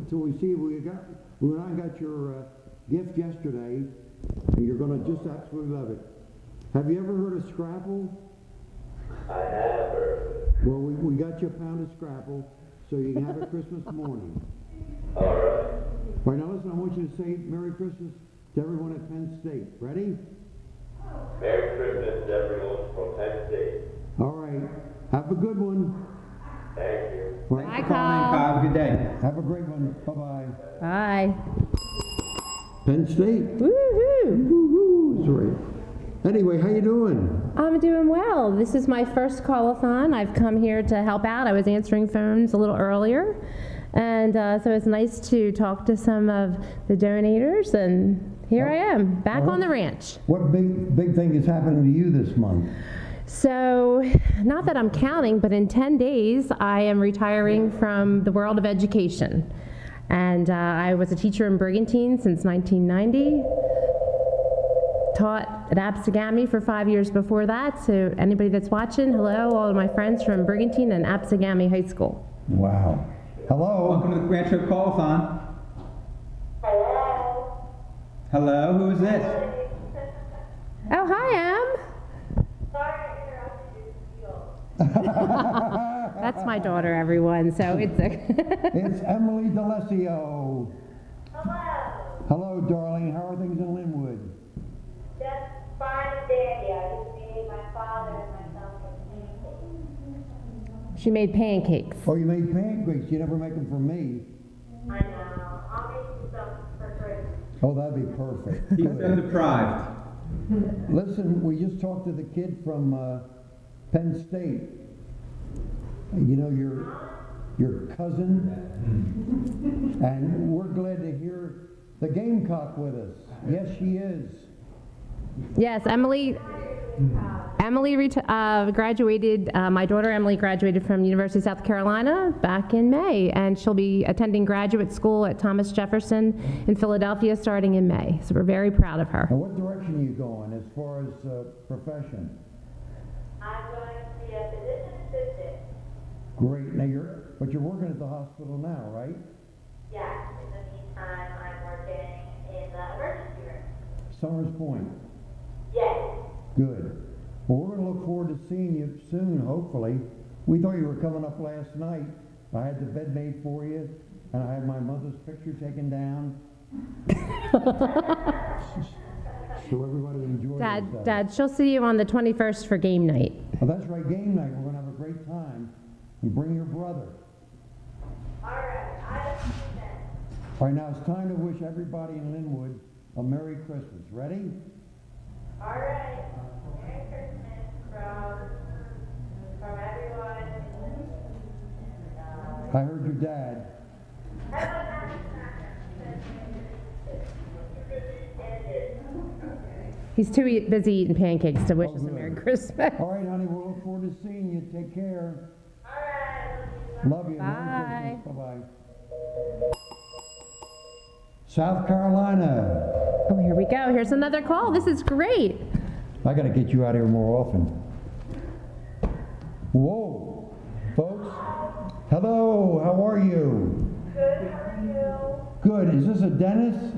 till we see we got your gift yesterday, and you're going to just absolutely love it. Have you ever heard of Scrapple? I have heard. Well, we got you a pound of Scrapple, so you can have it Christmas morning. All right. Right now, listen, I want you to say Merry Christmas to everyone at Penn State. Ready? Merry Christmas to everyone from Penn State. All right. Have a good one. Thank you. All right. Bye, Colin, Kyle. have a good day. Have a great one. Bye-bye. Bye. Penn State. Woo-hoo. Woo-hoo. Sorry. Anyway, how you doing? I'm doing well. This is my first call-a-thon. I've come here to help out. I was answering phones a little earlier. And so it's nice to talk to some of the donators, and here I am, back on the ranch. What big thing is happening to you this month? So, not that I'm counting, but in 10 days, I am retiring from the world of education. And I was a teacher in Brigantine since 1990. Taught at Absegami for 5 years before that. So, anybody that's watching, hello, all of my friends from Brigantine and Absegami High School. Wow. Hello. Welcome to the Rancho Call-a-thon. Hello? Hello, who is this? Oh, hi, Em. Sorry to interrupt you. That's my daughter, everyone. So it's a It's Emily D'Alessio. Hello? Hello, darling. How are things in Linwood? Just fine and dandy. I just made my father and myself some pancakes. She made pancakes. Oh, you made pancakes. You never make them for me. I know. I'll make you some for Christmas. Oh, that'd be perfect. He's been deprived. Listen, we just talked to the kid from Penn State. You know, your cousin. And we're glad to hear the Gamecock with us. Yes, she is. Yes, Emily graduated, my daughter Emily graduated from University of South Carolina back in May, and she'll be attending graduate school at Thomas Jefferson in Philadelphia starting in May. So we're very proud of her. Now, what direction are you going as far as profession? I'm going to be a physician assistant. Great. Now but you're working at the hospital now, right? Yes. In the meantime, I'm working in the emergency room. Summers Point. Yes. Good. Well, we're going to look forward to seeing you soon, hopefully. We thought you were coming up last night. I had the bed made for you, and I had my mother's picture taken down. So everybody enjoy themselves. Dad, she'll see you on the 21st for game night. Oh, that's right, game night. We're going to have a great time. And bring your brother. All right. I understand. All right, now it's time to wish everybody in Linwood a Merry Christmas. Ready? All right. Merry Christmas from everyone. I heard your dad. He's too busy eating pancakes to wish us a good. Merry Christmas. All right, honey, we'll look forward to seeing you. Take care. All right. Love you. Bye. Merry Christmas. Bye-bye. South Carolina. Oh, here we go. Here's another call. This is great. I got to get you out here more often. Whoa, folks. Hello, how are you? Good. How are you? Good. Is this a dentist?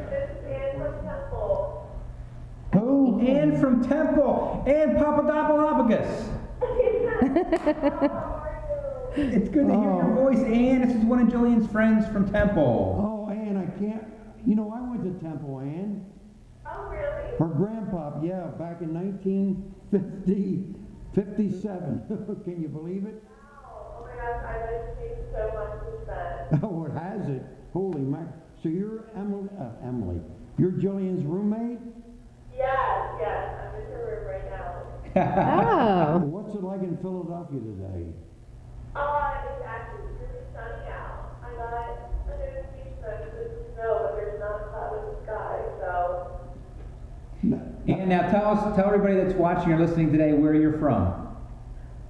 This is Ann from Temple. Who? Ann from Temple. Ann Papadopoulos. It's good to hear your voice, Ann. This is one of Jillian's friends from Temple. Oh, Ann, I can't. You know, I went to Temple, Ann. Oh, really? Her grandpa, yeah, back in 1957. Can you believe it? Oh my gosh, I love you so much since then. Oh, it has it. Holy mac. So you're Emily. You're Jillian's roommate? Yes, I'm in her room right now. Oh. What's it like in Philadelphia today? It's actually really sunny out. I got a new beach that there's snow, but there's not a cloud in the sky, so. And now tell everybody that's watching or listening today where you're from.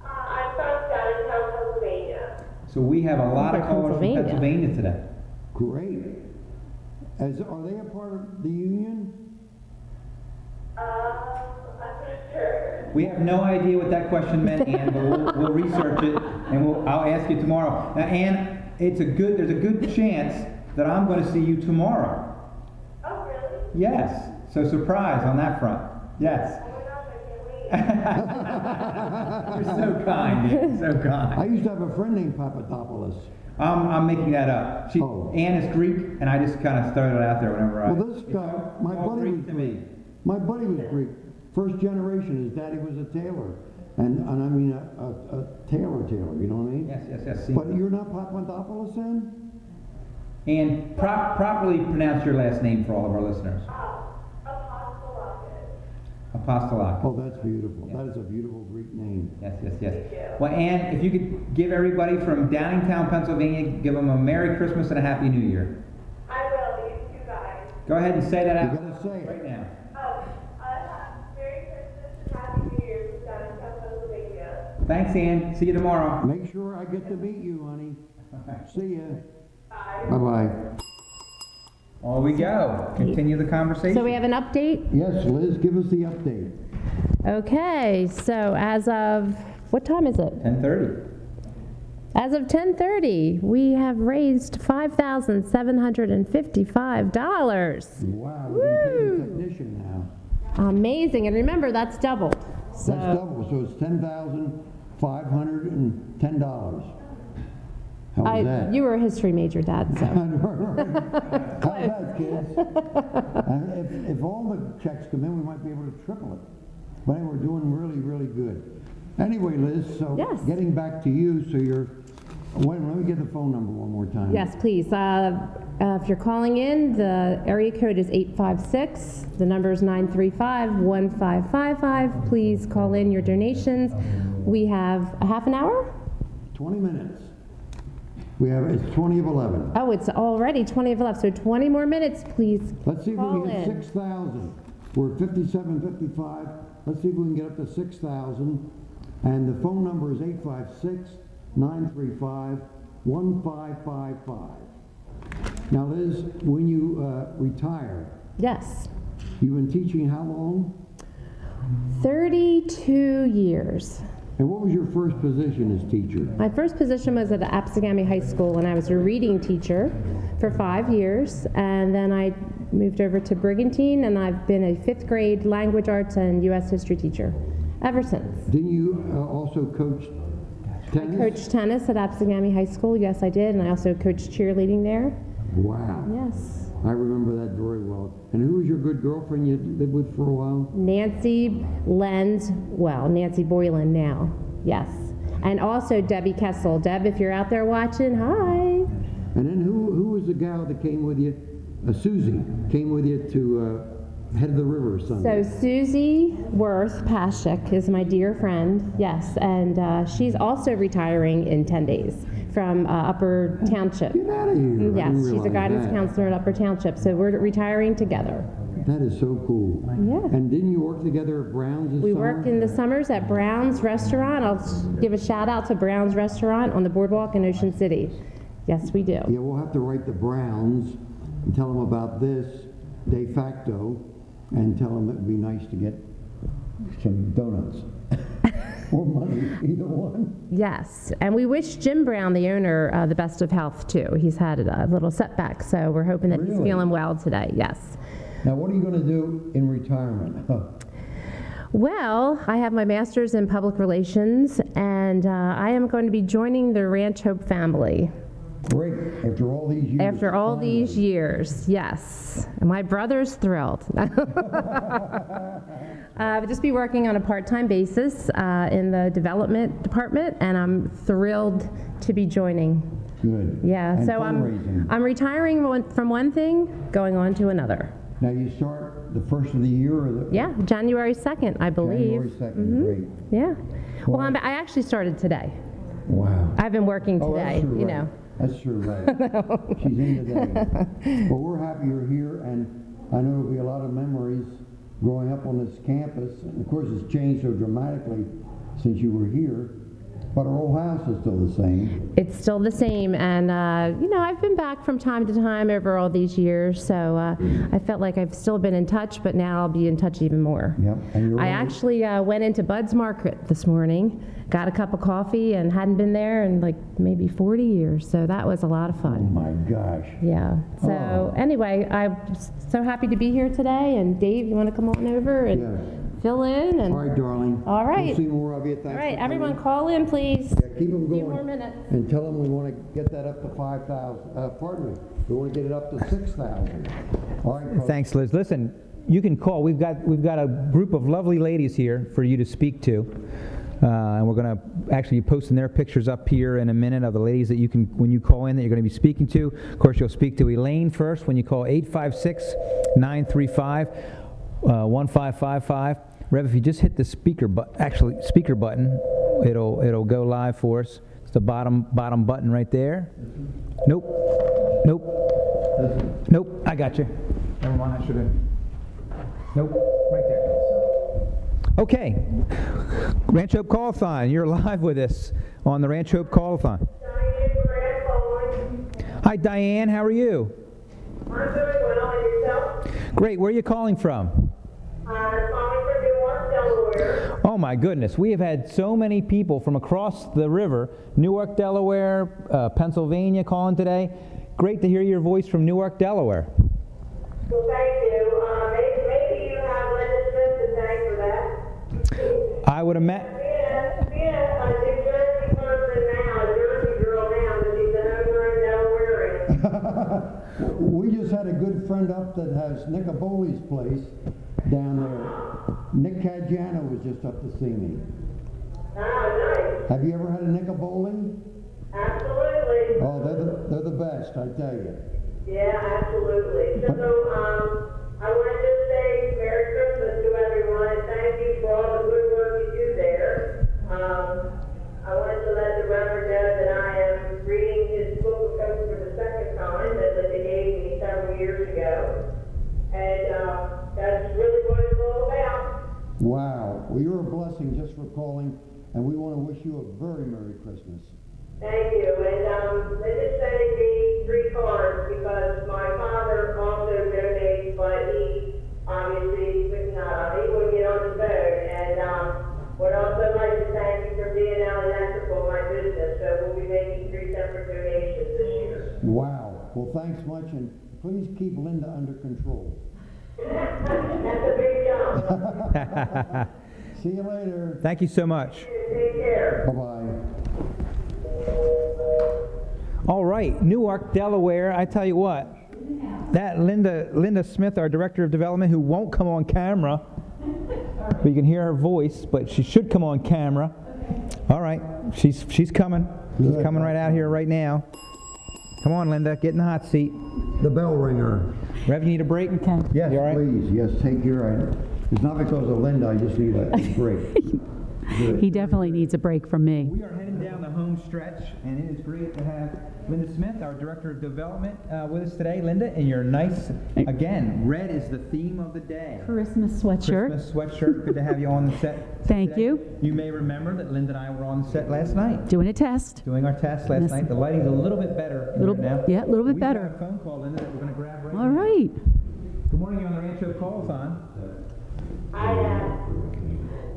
I'm from Downtown, Pennsylvania. So we have a lot of callers from Pennsylvania. Pennsylvania today. Great. Are they a part of the union? I'm not sure. We have no idea what that question meant, Ann, but we'll research it and I'll ask you tomorrow. Now, Ann, there's a good chance that I'm going to see you tomorrow. Oh, really? Yes. So surprise on that front. Yes. Oh my gosh, I can't wait. You're so kind, Ann. So I kind. used to have a friend named Papadopoulos. I'm making that up. Oh. Ann is Greek, and I just kind of throw it out there whenever I. Well, this guy, my all buddy Greek was to me. My buddy was Greek. First generation. His daddy was a tailor, and I mean a tailor, you know what I mean? Yes. But you're not Papadopoulos then? And properly pronounce your last name for all of our listeners. Apostolakis. Oh, that's beautiful. That is a beautiful Greek name. Yes. Well, Ann, if you could give everybody from Downingtown, Pennsylvania, give them a Merry Christmas and a Happy New Year. I will, you two guys. Go ahead and say that You out gotta say it. right now. Merry Christmas and Happy New Year from Downtown, Pennsylvania. Thanks, Ann. See you tomorrow. Make sure I get to meet you, honey. See ya. Bye. Bye-bye. On we go. Continue the conversation. So we have an update? Yes, Liz, give us the update. Okay, so as of, what time is it? 10:30. As of 10:30, we have raised $5,755. Wow, we can pay the technician now. Amazing, and remember, that's doubled. That's So, double, so it's $10,510. How was that? you were a history major, Dad, so. How's that, kids? If all the checks come in, we might be able to triple it. But anyway, we're doing really, really good. Anyway, Liz, so Yes. getting back to you, so you're, wait, let me get the phone number one more time. Yes, please. If you're calling in, the area code is 856. The number is 935-1555. Please call in your donations. We have a half an hour? 20 minutes. It's 20 of 11. Oh, it's already 20 of 11, so 20 more minutes, please. Let's see if call we can get in. 6,000. We're at 57.55. Let's see if we can get up to 6,000. And the phone number is 856-935-1555. Now, Liz, when you retire, Yes. you've been teaching how long? 32 years. And what was your first position as teacher? My first position was at Apsagami High School when I was a reading teacher for 5 years, and then I moved over to Brigantine, and I've been a 5th grade language arts and U.S. history teacher ever since. Didn't you also coach tennis? Coached tennis at Apsagami High School, yes I did, and I also coached cheerleading there. Wow. Yes. I remember that very well. And who was your good girlfriend you lived with for a while? Nancy Boylan now, yes. And also Debbie Kessel. Deb, if you're out there watching, hi. And then who was the gal that came with you? Susie came with you to Head of the River Sunday. So Susie Worth Pashik is my dear friend, yes, and she's also retiring in 10 days from Upper Township. Get out of here. I Yes, didn't she's a realize guidance that. counselor at Upper Township, so we're retiring together. That is so cool. Yeah. And didn't you work together at Brown's this We summer? work in the summers at Brown's Restaurant. I'll give a shout out to Brown's Restaurant on the boardwalk in Ocean City. Yes, we do. Yeah, we'll have to write the Browns and tell them about this de facto and tell them it would be nice to get some donuts or money, either one. Yes, and we wish Jim Brown, the owner, the best of health too. He's had a little setback, so we're hoping that he's Really? feeling well today. Yes. Now, what are you going to do in retirement? Well, I have my master's in public relations, and I am going to be joining the Ranch Hope family. Great. After all these years. After all finally. these years, yes. And my brother's thrilled. I'll just be working on a part-time basis in the development department, and I'm thrilled to be joining. Good. Yeah, And so fundraising. I'm retiring from one thing, going on to another. Now, you start the first of the year or the? Yeah, January 2nd, I believe. January 2nd, great. Yeah. Well, Well, I actually started today. Wow. I've been working Oh, today, that's true, you right. know. That's true, right. She's in today. Well, we're happy you're here, and I know there'll be a lot of memories growing up on this campus. And of course, it's changed so dramatically since you were here, but our old house is still the same. It's still the same, and you know, I've been back from time to time over all these years, so I felt like I've still been in touch, but now I'll be in touch even more. Yep. And you're I right. actually went into Bud's Market this morning, got a cup of coffee, and hadn't been there in like maybe 40 years, so that was a lot of Oh fun. my gosh. Yeah. So anyway, I'm so happy to be here today, and Dave, you want to come on over and Yeah. fill in? And All right, darling. All right. We'll see more of you. Thanks all right, for coming. everyone, call in, please. Yeah, keep them A few going. more minutes. And tell them we want to get that up to 5,000. Pardon me. We want to get it up to 6,000. All right, folks. Thanks, Liz. Listen, you can call. We've got a group of lovely ladies here for you to speak to. And we're going to actually be posting their pictures up here in a minute of the ladies that you can, when you call in, that you're going to be speaking to. Of course, you'll speak to Elaine first when you call 856-935-1555. Rev, if you just hit the speaker button, it'll go live for us. It's the bottom button right there. Nope. I got you. Never mind. I should have. Nope. Right there. Okay. Ranch Hope Call-a-thon. You're live with us on the Ranch Hope Call-a-thon. Hi, Diane. How are you? I'm doing well, and yourself? Great. Where are you calling from? I'm calling from Newark, Delaware. Oh my goodness, we have had so many people from across the river, Newark, Delaware, Pennsylvania calling today. Great to hear your voice from Newark, Delaware. Well, thank you. Maybe you have Linda Smith to thank for that. I would have met. Being a New Jersey person now, a Jersey girl now, but she's been over in Delaware. We just had a good friend up that has Nick Aboli's place down there. Nick Caggiano was just up to see me. Nice. Have you ever had a Nick Aboli? Absolutely. Oh, they're the best, I tell you. Yeah, absolutely. So, I want to just say Merry Christmas to everyone, and thank you for all the good work you do there. I wanted to let the Reverend know that I am reading his book of Coke for the second time that Linda gave me several years ago. And that's really what it's all about. Wow. Well, you're a blessing just for calling, and we want to wish you a very Merry Christmas. Thank you. And Linda's sending me 3 cards because my father also donates, but he obviously wouldn't get on the boat. And would also like to thank you for being Electrical, my business. So we'll be making 3 separate donations this year. Wow. Well, thanks much, and please keep Linda under control. That's a big jump. See you later. Thank you so much. Take care. Bye-bye. All right, Newark, Delaware. I tell you what, that Linda Smith, our Director of Development, who won't come on camera, but you can hear her voice, but she should come on camera. All right, she's coming. She's coming right out here right now. Come on, Linda, get in the hot seat. The bell ringer. Rev, you need a break? Okay. Yes, You all right? please. Yes, take care. It's not because of Linda. I just need a break. Good. He definitely needs a break from me. We are heading down the home stretch, and it is great to have Linda Smith, our Director of Development, with us today. Linda, and you're nice. Again, red is the theme of the day. Christmas sweatshirt. Christmas sweatshirt. Good to have you on the set. Thank today. you. You may remember that Linda and I were on the set last night, Doing a test. doing our test last Yes. night. The lighting's a little bit better in here now. Yeah, a little bit We've better. got a phone call, Linda, that we're going to grab right All now. right. Good morning. You're on the Rancho Call-a-thon. Hi, Dad.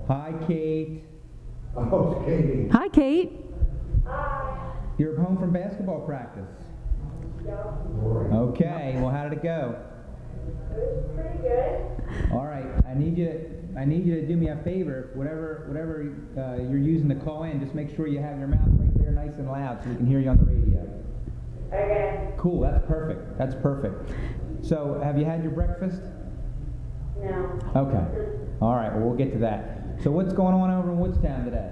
Hi, Kate. Oh, Katie. Hi, Kate. You're home from basketball practice. Okay. Well, how did it go? Pretty good. All right. I need you to do me a favor. Whatever you're using to call in, just make sure you have your mouth right there, nice and loud, so we can hear you on the radio. Okay. Cool. That's perfect. That's perfect. So, have you had your breakfast? No. Okay. All right. Well, we'll get to that. So, what's going on over in Woodstown today?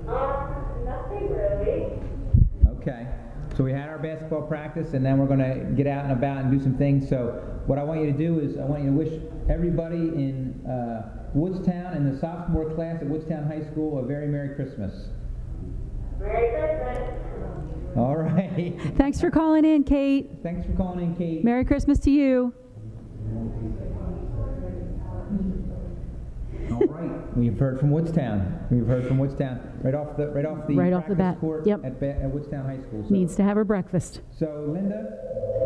Nothing really. Okay. So we had our basketball practice, and then we're going to get out and about and do some things. So what I want you to do is I want you to wish everybody in Woodstown and the sophomore class at Woodstown High School a very Merry Christmas. Merry Christmas. All right. Thanks for calling in, Kate. Thanks for calling in, Kate. Merry Christmas to you. All right. We've heard from Woodstown. We've heard from Woodstown right off the Right off the practice bat. court Yep. at Woodstown High School. So, Needs to have her breakfast. So Linda.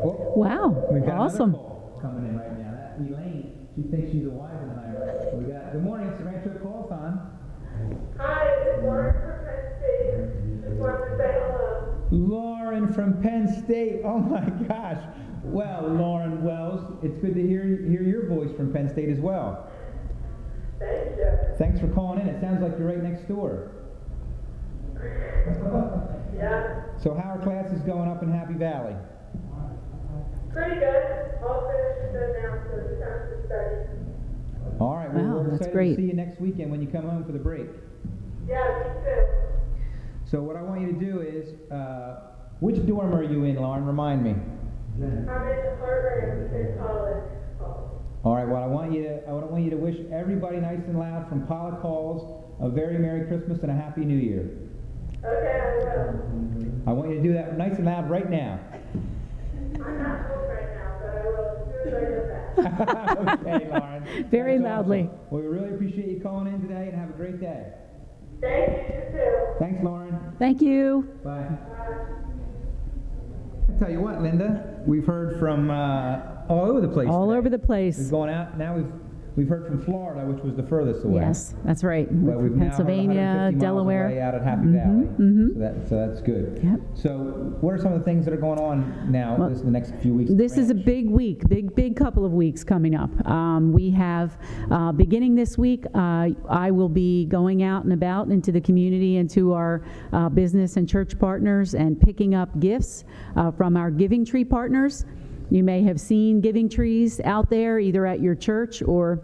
Oh, Wow. we've got Awesome. another call coming in right now. That's Elaine. She thinks she's a Weisenheimer. We got. Good morning, it's the Rancho Call-a-thon. Hi, this is Lauren from Penn State. Just wanted to say hello. Lauren from Penn State. Oh my gosh. Well, Lauren Wells, it's good to hear your voice from Penn State as well. Thank you. Thanks for calling in. It sounds like you're right next door. Yeah. So how are classes going up in Happy Valley? Pretty good. All finished and done now, so it's time to study. All right. Well, Wow, we're that's excited great. to see you next weekend when you come home for the break. Yeah, me too. So what I want you to do is, which dorm are you in, Lauren? Remind me. I'm in Harvard in college. All right. Well, I want you to wish everybody nice and loud from Pollock Halls a very Merry Christmas and a Happy New Year. Okay, I will. I want you to do that nice and loud right now. I'm not home right now, but I will as soon as I get back. Okay, Lauren. Very That's loudly. awesome. Well, we really appreciate you calling in today, and have a great day. Thank you, too. Thanks, Lauren. Thank you. Bye. I tell you what, Linda, we've heard from all over the place. All today. over the We've place. gone out. Now we've heard from Florida, which was the furthest away. Yes, that's right. But we've now heard Pennsylvania, 150 Delaware. miles away out at Happy Valley. mhm. So that's good. Yep. So what are some of the things that are going on now? Well, the next few weeks. This is a ranch? big week, big couple of weeks coming up. We have, beginning this week, I will be going out and about into the community and to our business and church partners and picking up gifts from our Giving Tree partners. You may have seen giving trees out there, either at your church or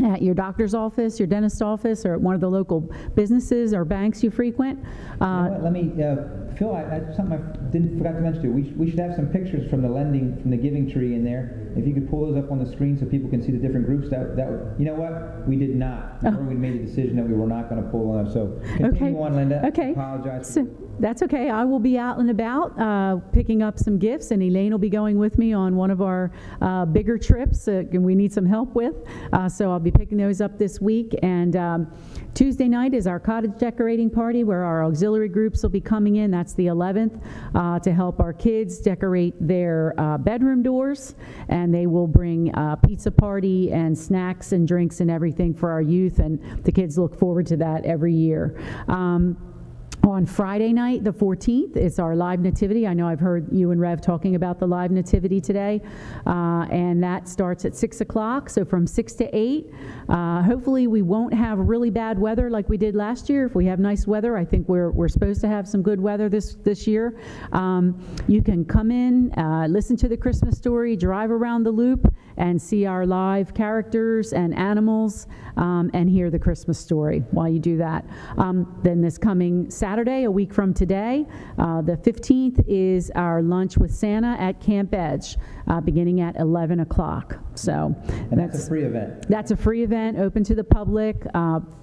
at your doctor's office, your dentist's office, or at one of the local businesses or banks you frequent. You know what, let me, Phil, something I forgot to mention to you. We should have some pictures from the Giving Tree in there. If you could pull those up on the screen so people can see the different groups, that would, you know what? We did not. Remember, we made a decision that we were not going to pull them up. So continue on, Linda. Okay. Apologize. So, that's okay. I will be out and about picking up some gifts, and Elaine will be going with me on one of our bigger trips we need some help with. So I'll be picking those up this week. And Tuesday night is our cottage decorating party where our auxiliary groups will be coming in. That's the 11th to help our kids decorate their bedroom doors. And they will bring a pizza party and snacks and drinks and everything for our youth. And the kids look forward to that every year. On Friday night, the 14th, it's our live nativity. I know I've heard you and Rev talking about the live nativity today, and that starts at 6 o'clock, so from 6 to 8. Hopefully we won't have really bad weather like we did last year. If we have nice weather, I think we're supposed to have some good weather this year. You can come in, listen to the Christmas story, drive around the loop, and see our live characters and animals, and hear the Christmas story while you do that. Then this coming Saturday, a week from today, the 15th, is our lunch with Santa at Camp Edge, beginning at 11 o'clock. So And that's a free event. That's a free event, open to the public,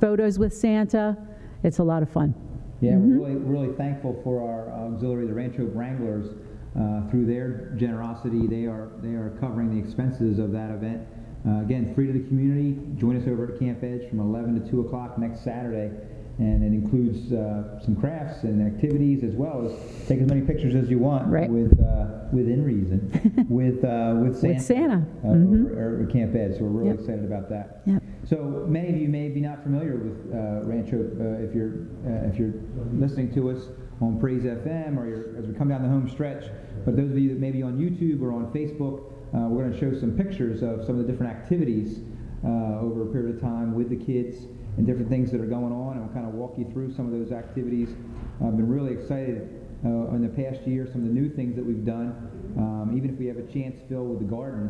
photos with Santa. It's a lot of fun. Yeah, we're really thankful for our auxiliary, the Rancho Wranglers. Through their generosity, they are covering the expenses of that event. Again, free to the community. Join us over at Camp Edge from 11 to 2 o'clock next Saturday. And it includes some crafts and activities, as well as take as many pictures as you want within reason with Santa. With Santa. Or Camp Edge. So we're really excited about that. Yep. So many of you may be not familiar with Rancho if you're listening to us on Praise FM or as we come down the home stretch. But those of you that may be on YouTube or on Facebook, we're going to show some pictures of some of the different activities over a period of time with the kids and different things that are going on, and we'll kind of walk you through some of those activities. I've been really excited in the past year, some of the new things that we've done. Even if we have a chance, Phil, with the garden,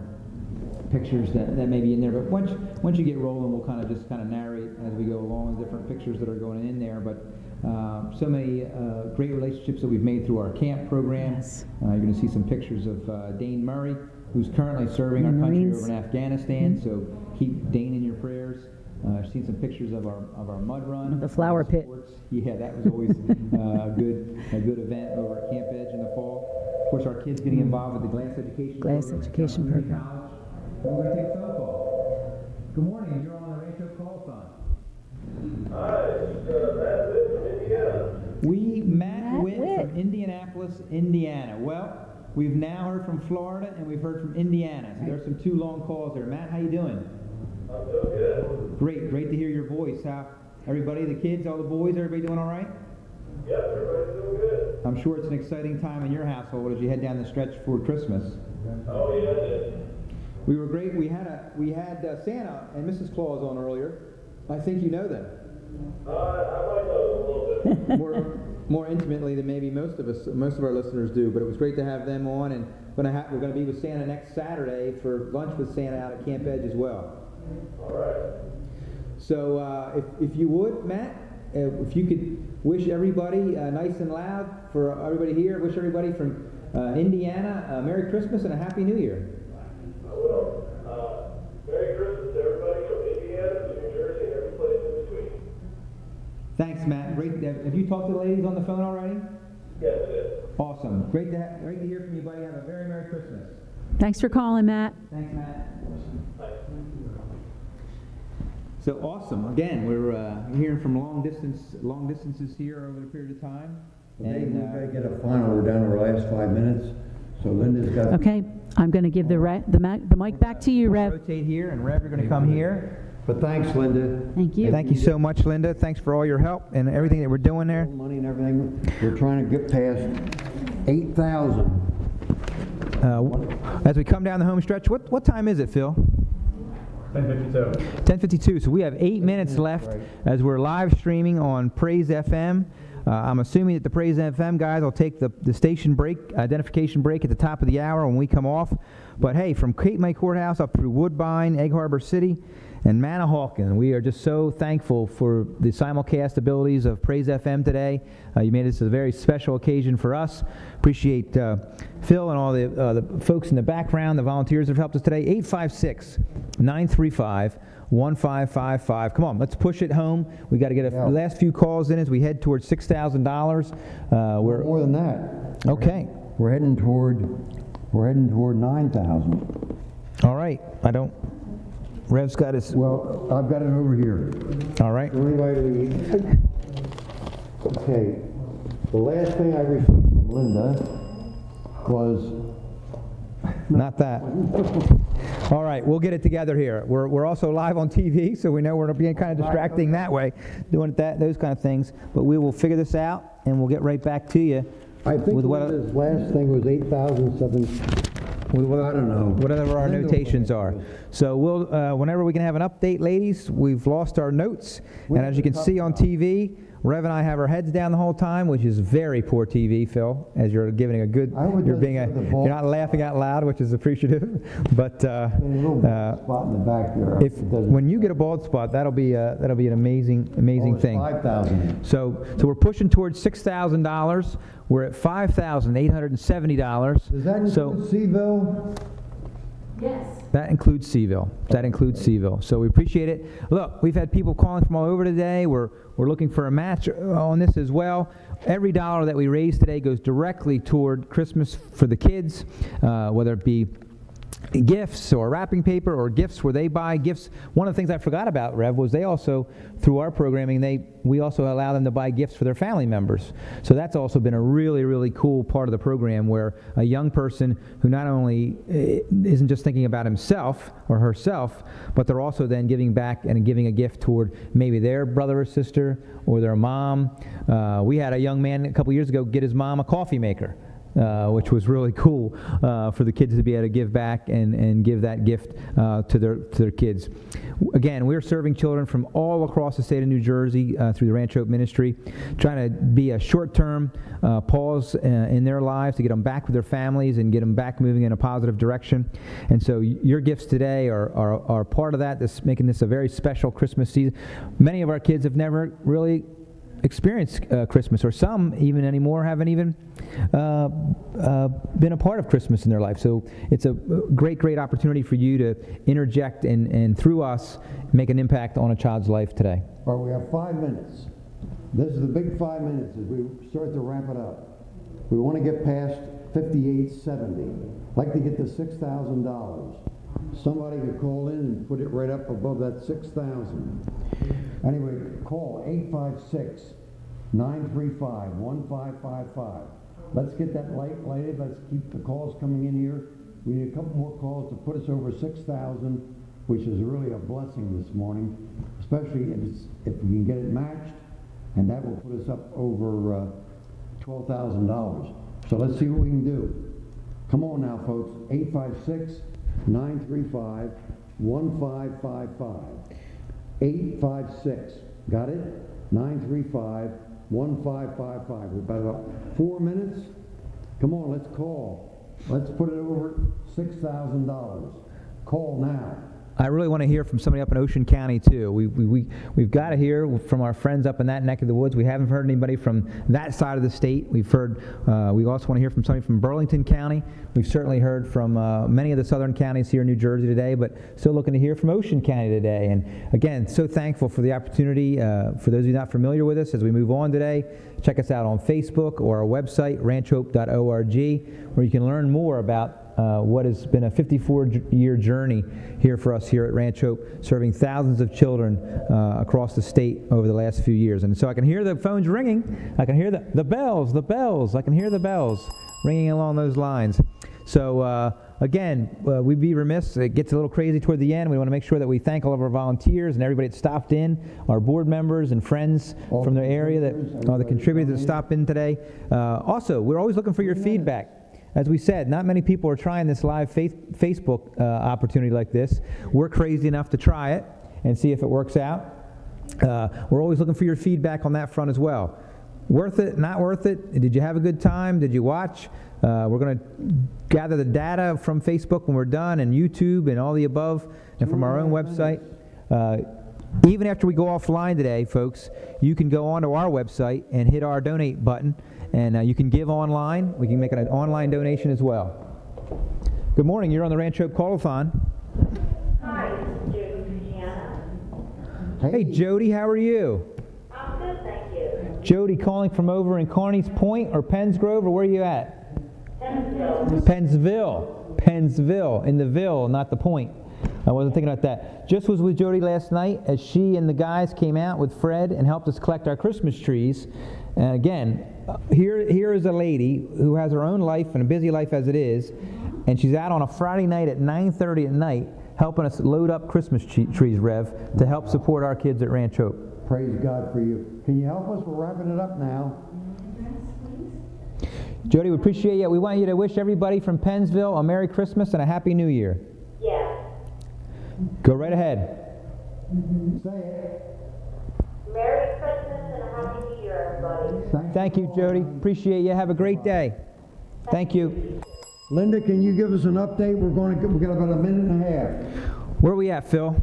pictures that may be in there. But once you get rolling, we'll kind of narrate as we go along the different pictures that are going in there. But so many great relationships that we've made through our camp program. Yes. You're going to see some pictures of Dane Murray, who's currently serving our country Marines. over in Afghanistan. So keep Dane in your prayers. I've seen some pictures of our mud run. The flower pit. Sports. Yeah, that was always a good event over at Camp Edge in the fall. Of course, our kids getting involved with the Glass Education Glass program. Education Community program. College. And we're going to take a phone call. Good morning. You're on the Rancho Call-a-thon. Hi, Matt Witt from Indiana. Matt Witt from Indianapolis, Indiana. Well, we've now heard from Florida and we've heard from Indiana. So there's some 2 long calls there. Matt, how you doing? I'm doing good. Great to hear your voice. How everybody, the kids, all the boys, everybody doing all right? Yep, everybody's doing good. I'm sure it's an exciting time in your household as you head down the stretch for Christmas. Oh, yeah, it is. We were great. We had Santa and Mrs. Claus on earlier. I think you know them. I might know a little bit. More intimately than maybe most of our listeners do. But it was great to have them on, and we're going to be with Santa next Saturday for lunch with Santa out at Camp Edge as well. All right. So if you would, Matt, if you could wish everybody nice and loud for everybody here, wish everybody from Indiana Merry Christmas and a Happy New Year. I will. Merry Christmas to everybody from Indiana to New Jersey and every place in between. Thanks, Matt. Great. Have you talked to the ladies on the phone already? Yes, it is. Awesome. Great to hear from you, buddy. Have a very Merry Christmas. Thanks for calling, Matt. Thanks, Matt. So awesome. Again, we're hearing from long distances here over the period of time. And we've got to get a final. We're down to our last 5 minutes. So Linda's got. Okay, I'm going to give the mic back to you, Rev. Rotate here, and Rev, you're going to come here. But thanks, Linda. Thank you. Thank you so much, Linda. Thanks for all your help and everything that we're doing there. Money and everything. We're trying to get past 8,000. As we come down the home stretch, what time is it, Phil? 10:52. 10:52. So we have 8 minutes left as we're live streaming on Praise FM. I'm assuming that the Praise FM guys will take the station break, identification break at the top of the hour when we come off. But hey, from Cape May Courthouse up through Woodbine, Egg Harbor City, and Manahawkin, we are just so thankful for the simulcast abilities of Praise FM today. You made this a very special occasion for us. Appreciate Phil and all the folks in the background, the volunteers that have helped us today. 856-935-1555. Come on, let's push it home. We got to get the last few calls in as we head towards $6,000. More than that. Okay. We're heading toward 9,000. All right. Rev's got his. Well, I've got it over here. All right. Okay. The last thing I received from Linda was. Not that. All right, we'll get it together here. We're also live on TV, so we know we're being kind of distracting that way, doing those kind of things. But we will figure this out, and we'll get right back to you. I think Linda's last thing was 8,007. I don't know. Whatever our notations are. So we'll, whenever we can have an update, ladies, we've lost our notes. And as you can see on TV, Rev and I have our heads down the whole time, which is very poor TV, Phil, as you're giving a good, you're not laughing out loud, which is appreciative. But spot in the back there. When you get a bald spot, that'll be an amazing thing. 5,000. So we're pushing towards $6,000. We're at $5,870. Does that include Seville? Yes. That includes Seville. So we appreciate it. Look, we've had people calling from all over today. We're looking for a match on this as well. Every dollar that we raise today goes directly toward Christmas for the kids, whether it be gifts or wrapping paper or gifts where they buy gifts. One of the things I forgot about, Rev, was they also, through our programming, we also allow them to buy gifts for their family members. So that's also been a really, really cool part of the program, where a young person who not only isn't just thinking about himself or herself, but they're also then giving back and giving a gift toward maybe their brother or sister or their mom. We had a young man a couple years ago get his mom a coffee maker. which was really cool for the kids to be able to give back and give that gift to their kids. Again, we're serving children from all across the state of New Jersey through the Ranch Hope Ministry, trying to be a short-term pause in their lives to get them back with their families and get them back moving in a positive direction. And so your gifts today are part of that, that's making this a very special Christmas season. Many of our kids have never really experienced Christmas, or some even anymore haven't even been a part of Christmas in their life. So it's a great opportunity for you to interject and through us make an impact on a child's life today. All right, we have 5 minutes. This is the big 5 minutes as we start to wrap it up. We want to get past 5870. I'd like to get to $6,000. Somebody could call in and put it right up above that 6,000. Anyway, call 856-935-1555. Let's get that light lighted. Let's keep the calls coming in here. We need a couple more calls to put us over 6,000, which is really a blessing this morning, especially if we can get it matched, and that will put us up over $12,000. So let's see what we can do. Come on now, folks. 856-935-1555. 856. Got it? 935-1555. We've got about 4 minutes. Come on, let's call. Let's put it over $6,000. Call now. I really want to hear from somebody up in Ocean County too. We've got to hear from our friends up in that neck of the woods. We haven't heard anybody from that side of the state. We also want to hear from somebody from Burlington County. We've certainly heard from many of the southern counties here in New Jersey today, but still looking to hear from Ocean County today. And again, so thankful for the opportunity. For those of you not familiar with us, as we move on today, check us out on Facebook or our website, ranchhope.org, where you can learn more about what has been a 54-year journey here for us here at Ranch Hope, serving thousands of children across the state over the last few years. And so I can hear the phones ringing. I can hear the bells. I can hear the bells ringing along those lines. So again, we'd be remiss. It gets a little crazy toward the end. We want to make sure that we thank all of our volunteers and everybody that stopped in, our board members and friends from the area, the contributors that stopped in today. Also, we're always looking for your feedback. As we said, not many people are trying this live Facebook opportunity like this. We're crazy enough to try it and see if it works out. We're always looking for your feedback on that front as well. Worth it, not worth it? Did you have a good time? Did you watch? We're going to gather the data from Facebook when we're done, and YouTube and all the above, and from our own website. Even after we go offline today, folks, you can go onto our website and hit our donate button, and you can give online. We can make an online donation as well. Good morning. You're on the Ranch Hope Call-a-thon. Hi, this is Jody Christiana. Hey, Jody, how are you? I'm good, thank you. Jody calling from over in Carney's Point or Pennsgrove, or where are you at? Pennsville, in the Ville, not the Point. I wasn't thinking about that. Just was with Jody last night as she and the guys came out with Fred and helped us collect our Christmas trees. And again, here is a lady who has her own life and a busy life as it is, and she's out on a Friday night at 9:30 at night helping us load up Christmas trees, Rev, to help support our kids at Ranch Hope. Praise God for you. Can you help us? We're wrapping it up now. Jody, we appreciate you. We want you to wish everybody from Pennsville a Merry Christmas and a Happy New Year. Yes. Go right ahead. Say it. Merry Christmas and a Happy New Year, everybody. Thank you, Jody. Appreciate you. Have a great day. Thank you. Linda, can you give us an update? We've got about a minute and a half. Where are we at, Phil?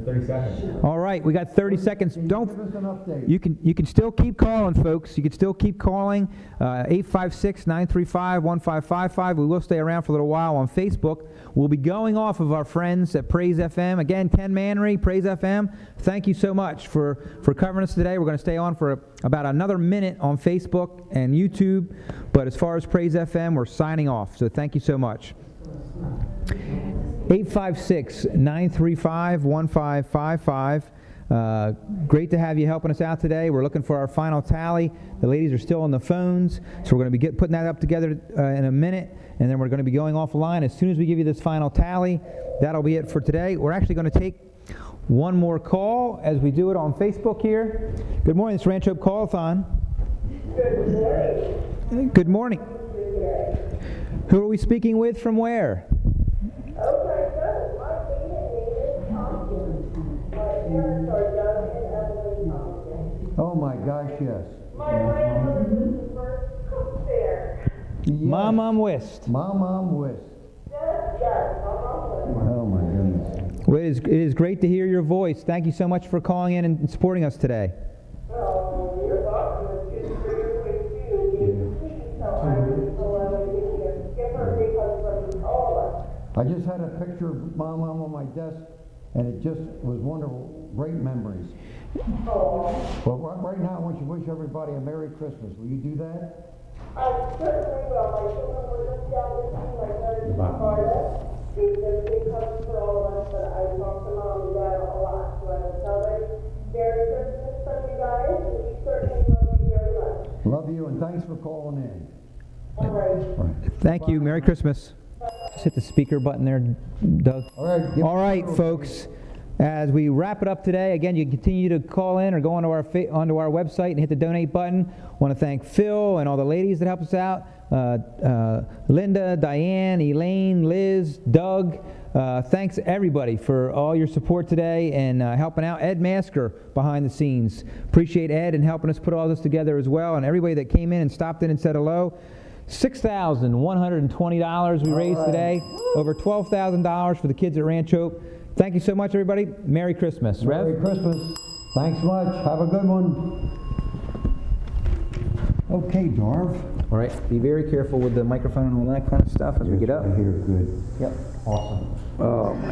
30 seconds. All right, we got 30 seconds. Don't. Give us an update. You can still keep calling, folks. You can still keep calling. 856-935-1555. We will stay around for a little while on Facebook. We'll be going off of our friends at Praise FM. Again, Ken Manry, Praise FM. Thank you so much for covering us today. We're going to stay on for about another minute on Facebook and YouTube. But as far as Praise FM, we're signing off. So thank you so much. 856-935-1555. Great to have you helping us out today. We're looking for our final tally. The ladies are still on the phones, so we're going to be putting that up together in a minute, and then we're going to be going offline as soon as we give you this final tally. That'll be it for today. We're actually going to take one more call as we do it on Facebook here. Good morning, it's Ranch Hope Call-a-thon. Good morning. Good morning. Who are we speaking with from where? Okay, good. My maiden name is Thompson. My parents are Doug and Evelyn Thompson. Oh my gosh, yes. My grandmother was the first cook there. Mom West. Mom West. Yes, Mom West. Oh my goodness. Well, it is great to hear your voice. Thank you so much for calling in and supporting us today. Oh, you're welcome. It's good to hear your voice too. So I will give her a big hug from all of us. I just had a picture of Mom on my desk, and it just was wonderful, great memories. Oh. Well, right now, I want you to wish everybody a Merry Christmas. Will you do that? I certainly will. My children were just down with me, my parents in Florida. They did a big hug for all of us, but I talk to Mom and Dad a lot, so I will tell them Merry Christmas from you guys, and we certainly love you very much. Love you, and thanks for calling in. All right. Thank you. Merry Christmas. Just hit the speaker button there, Doug. All right, Folks. As we wrap it up today, again, you can continue to call in or go onto our website and hit the donate button. I want to thank Phil and all the ladies that helped us out. Linda, Diane, Elaine, Liz, Doug. Thanks everybody for all your support today and helping out. Ed Masker behind the scenes. Appreciate Ed and helping us put all this together as well, and everybody that came in and stopped in and said hello. $6,120 we raised today. Over $12,000 for the kids at Ranch Hope. Thank you so much, everybody. Merry Christmas. Rev? Merry Christmas. Thanks much. Have a good one. Okay, Darv. All right. Be very careful with the microphone and all that kind of stuff as we get up. I hear good. Yep. Awesome. Oh, my